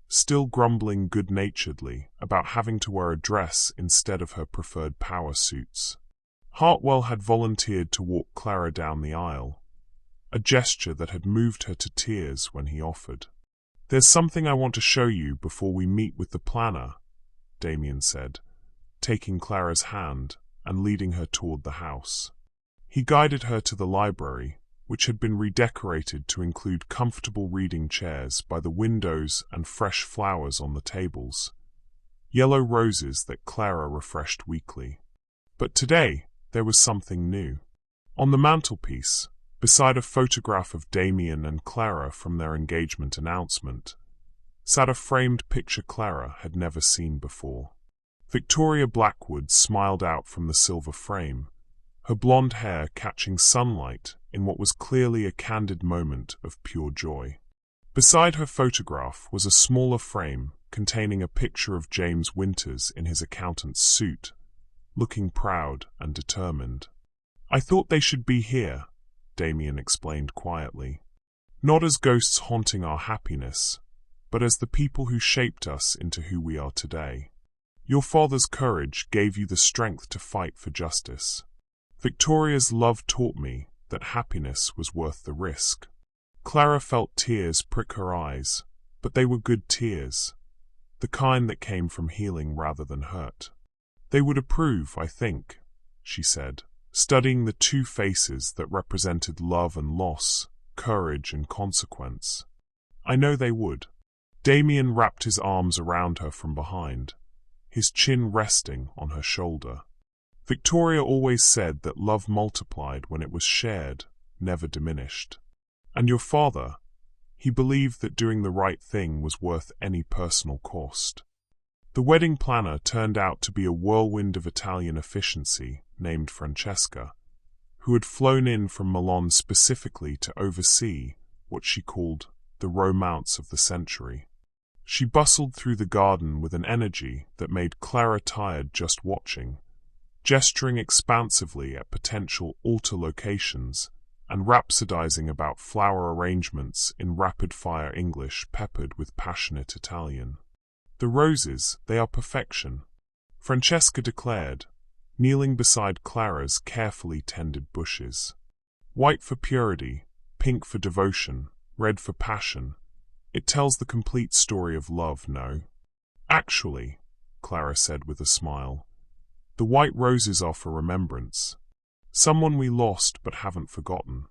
A: still grumbling good-naturedly about having to wear a dress instead of her preferred power suits. Hartwell had volunteered to walk Clara down the aisle, a gesture that had moved her to tears when he offered. "There's something I want to show you before we meet with the planner," Damien said, taking Clara's hand and leading her toward the house. He guided her to the library, which had been redecorated to include comfortable reading chairs by the windows and fresh flowers on the tables, yellow roses that Clara refreshed weekly. But today, there was something new. On the mantelpiece, beside a photograph of Damien and Clara from their engagement announcement, sat a framed picture Clara had never seen before. Victoria Blackwood smiled out from the silver frame, her blonde hair catching sunlight in what was clearly a candid moment of pure joy. Beside her photograph was a smaller frame containing a picture of James Winters in his accountant's suit, looking proud and determined. "I thought they should be here," Damien explained quietly. "Not as ghosts haunting our happiness, but as the people who shaped us into who we are today. Your father's courage gave you the strength to fight for justice. Victoria's love taught me that happiness was worth the risk." Clara felt tears prick her eyes, but they were good tears, the kind that came from healing rather than hurt. "They would approve, I think," she said, studying the two faces that represented love and loss, courage and consequence. "I know they would." Damien wrapped his arms around her from behind, his chin resting on her shoulder. Victoria always said that love multiplied when it was shared, never diminished. And your father, he believed that doing the right thing was worth any personal cost. The wedding planner turned out to be a whirlwind of Italian efficiency named Francesca, who had flown in from Milan specifically to oversee what she called the romance of the century. She bustled through the garden with an energy that made Clara tired just watching, gesturing expansively at potential altar locations and rhapsodizing about flower arrangements in rapid-fire English peppered with passionate Italian. "The roses, they are perfection," Francesca declared, kneeling beside Clara's carefully tended bushes. "White for purity, pink for devotion, red for passion. It tells the complete story of love, no?" "Actually," Clara said with a smile, "the white roses are for remembrance. Someone we lost but haven't forgotten."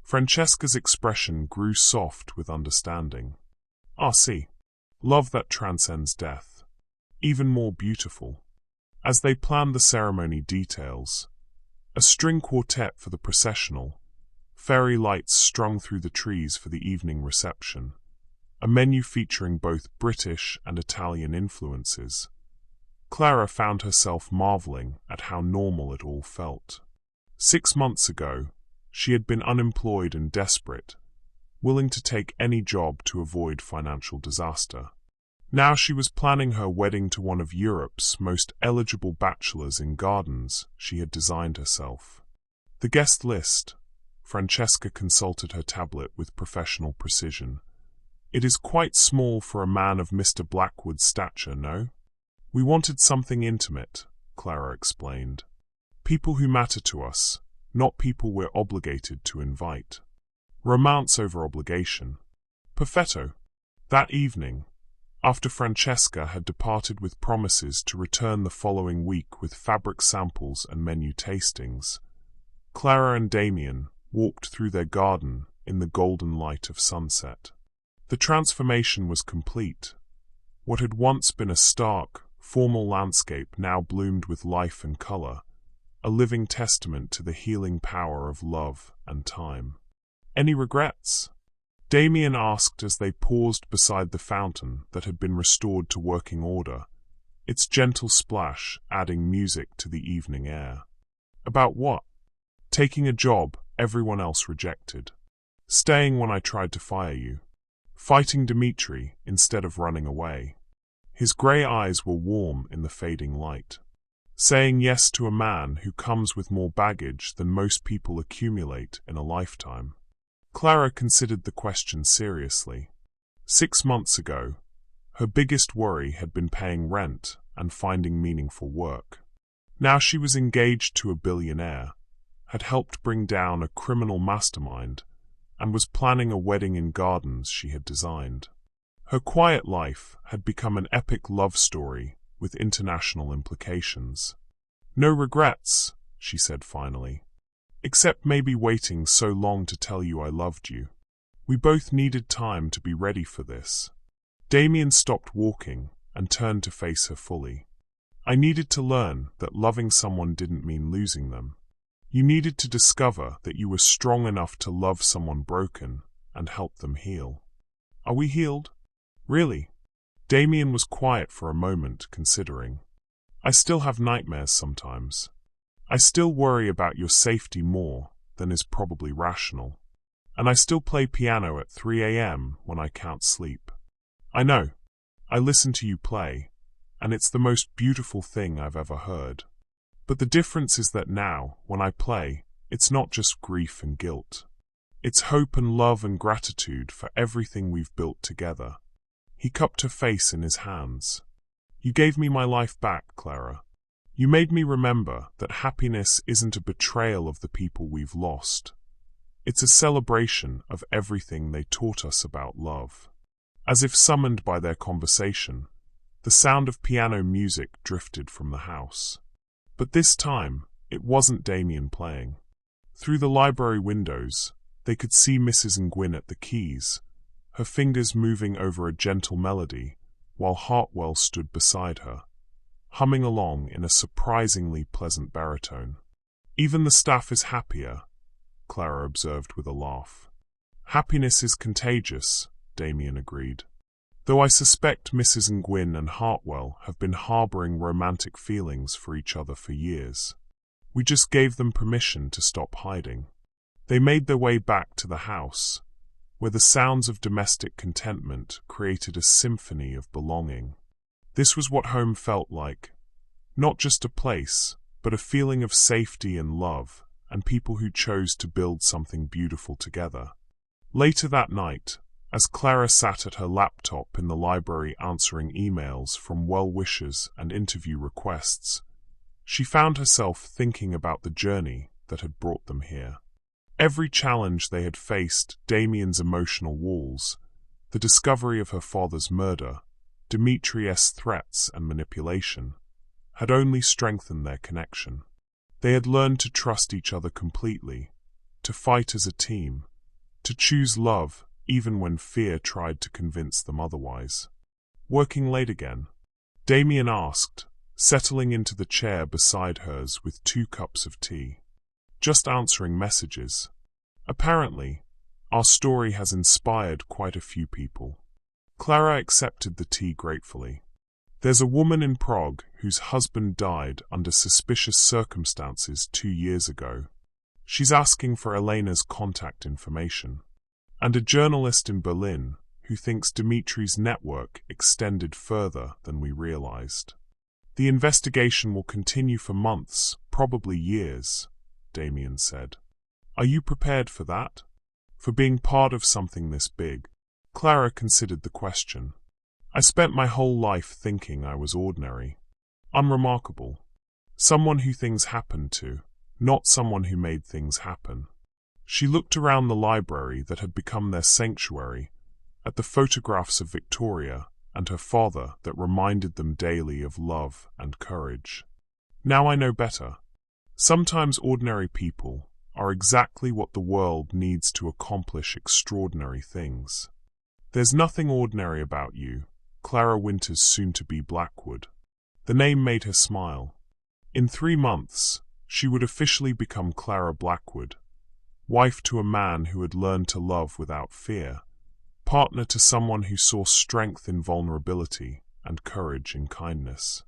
A: Francesca's expression grew soft with understanding. "Ah, see. Love that transcends death. Even more beautiful." As they planned the ceremony details, a string quartet for the processional, fairy lights strung through the trees for the evening reception, a menu featuring both British and Italian influences, Clara found herself marveling at how normal it all felt. 6 months ago, she had been unemployed and desperate, willing to take any job to avoid financial disaster. Now she was planning her wedding to one of Europe's most eligible bachelors in gardens she had designed herself. The guest list, Francesca consulted her tablet with professional precision. "It is quite small for a man of Mr. Blackwood's stature, no? We wanted something intimate," Clara explained. "People who matter to us, not people we're obligated to invite. Romance over obligation." Perfetto. That evening, after Francesca had departed with promises to return the following week with fabric samples and menu tastings, Clara and Damien walked through their garden in the golden light of sunset. The transformation was complete. What had once been a stark, formal landscape now bloomed with life and color, a living testament to the healing power of love and time. "Any regrets?" Damien asked as they paused beside the fountain that had been restored to working order, its gentle splash adding music to the evening air. "About what?" "Taking a job everyone else rejected." Staying when I tried to fire you. Fighting Dimitri instead of running away. His grey eyes were warm in the fading light. Saying yes to a man who comes with more baggage than most people accumulate in a lifetime. Clara considered the question seriously. 6 months ago, her biggest worry had been paying rent and finding meaningful work. Now she was engaged to a billionaire, had helped bring down a criminal mastermind, and was planning a wedding in gardens she had designed. Her quiet life had become an epic love story with international implications. No regrets, she said finally. Except maybe waiting so long to tell you I loved you. We both needed time to be ready for this. Damien stopped walking and turned to face her fully. I needed to learn that loving someone didn't mean losing them. You needed to discover that you were strong enough to love someone broken and help them heal. Are we healed? Really? Damien was quiet for a moment, considering. I still have nightmares sometimes. I still worry about your safety more than is probably rational. And I still play piano at 3 a.m. when I can't sleep. I know. I listen to you play, and it's the most beautiful thing I've ever heard. But the difference is that now, when I play, it's not just grief and guilt. It's hope and love and gratitude for everything we've built together. He cupped her face in his hands. You gave me my life back, Clara. You made me remember that happiness isn't a betrayal of the people we've lost. It's a celebration of everything they taught us about love. As if summoned by their conversation, the sound of piano music drifted from the house. But this time, it wasn't Damien playing. Through the library windows, they could see Mrs. Nguyen at the keys, her fingers moving over a gentle melody, while Hartwell stood beside her, humming along in a surprisingly pleasant baritone. Even the staff is happier, Clara observed with a laugh. Happiness is contagious, Damien agreed. Though I suspect Mrs. Nguyen and Hartwell have been harboring romantic feelings for each other for years. We just gave them permission to stop hiding. They made their way back to the house, where the sounds of domestic contentment created a symphony of belonging. This was what home felt like. Not just a place, but a feeling of safety and love, and people who chose to build something beautiful together. Later that night, as Clara sat at her laptop in the library answering emails from well-wishers and interview requests, she found herself thinking about the journey that had brought them here. Every challenge they had faced, Damien's emotional walls, the discovery of her father's murder, Dimitri's threats and manipulation, had only strengthened their connection. They had learned to trust each other completely, to fight as a team, to choose love even when fear tried to convince them otherwise. Working late again? Damien asked, settling into the chair beside hers with 2 cups of tea. Just answering messages. Apparently, our story has inspired quite a few people. Clara accepted the tea gratefully. There's a woman in Prague whose husband died under suspicious circumstances 2 years ago. She's asking for Elena's contact information. And a journalist in Berlin who thinks Dimitri's network extended further than we realized. The investigation will continue for months, probably years, Damien said. Are you prepared for that? For being part of something this big? Clara considered the question. I spent my whole life thinking I was ordinary. Unremarkable. Someone who things happened to, not someone who made things happen. She looked around the library that had become their sanctuary, at the photographs of Victoria and her father that reminded them daily of love and courage. Now I know better. Sometimes ordinary people are exactly what the world needs to accomplish extraordinary things. There's nothing ordinary about you, Clara Winters soon-to-be Blackwood. The name made her smile. In 3 months, she would officially become Clara Blackwood, wife to a man who had learned to love without fear, partner to someone who saw strength in vulnerability and courage in kindness.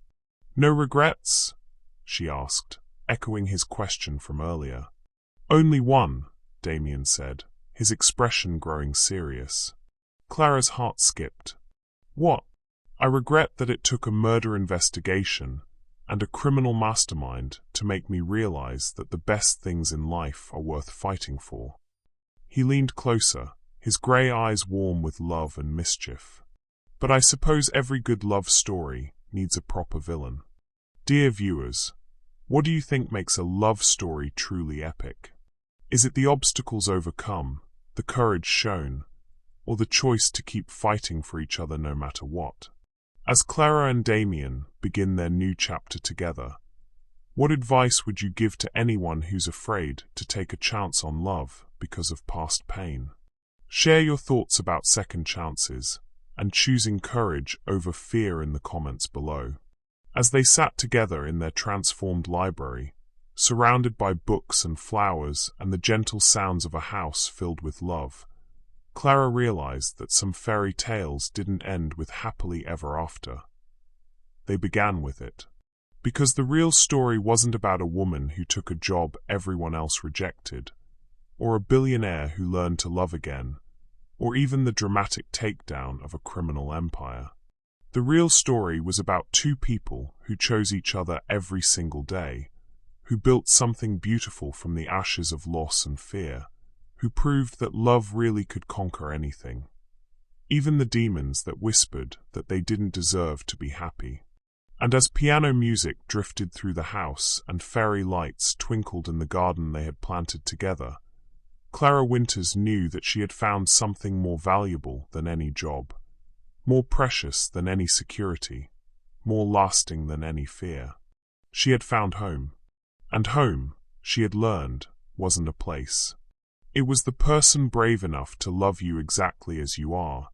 A: No regrets? She asked, echoing his question from earlier. Only one, Damien said, his expression growing serious. Clara's heart skipped. What? I regret that it took a murder investigation and a criminal mastermind to make me realize that the best things in life are worth fighting for. He leaned closer, his grey eyes warm with love and mischief. But I suppose every good love story needs a proper villain. Dear viewers, what do you think makes a love story truly epic? Is it the obstacles overcome, the courage shown, or the choice to keep fighting for each other no matter what? As Clara and Damien begin their new chapter together, what advice would you give to anyone who's afraid to take a chance on love because of past pain? Share your thoughts about second chances and choosing courage over fear in the comments below. As they sat together in their transformed library, surrounded by books and flowers and the gentle sounds of a house filled with love, Clara realized that some fairy tales didn't end with happily ever after. They began with it. Because the real story wasn't about a woman who took a job everyone else rejected, or a billionaire who learned to love again, or even the dramatic takedown of a criminal empire. The real story was about two people who chose each other every single day, who built something beautiful from the ashes of loss and fear, who proved that love really could conquer anything, even the demons that whispered that they didn't deserve to be happy. And as piano music drifted through the house and fairy lights twinkled in the garden they had planted together, Clara Winters knew that she had found something more valuable than any job, more precious than any security, more lasting than any fear. She had found home. And home, she had learned, wasn't a place. It was the person brave enough to love you exactly as you are,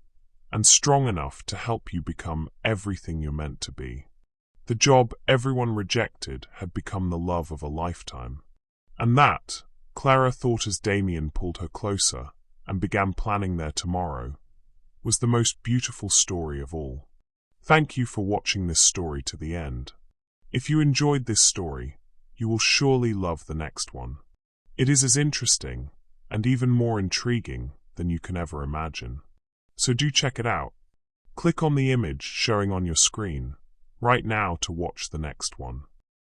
A: and strong enough to help you become everything you're meant to be. The job everyone rejected had become the love of a lifetime. And that, Clara thought as Damien pulled her closer and began planning their tomorrow, was the most beautiful story of all. Thank you for watching this story to the end. If you enjoyed this story, you will surely love the next one. It is as interesting and even more intriguing than you can ever imagine. So do check it out. Click on the image showing on your screen right now to watch the next one.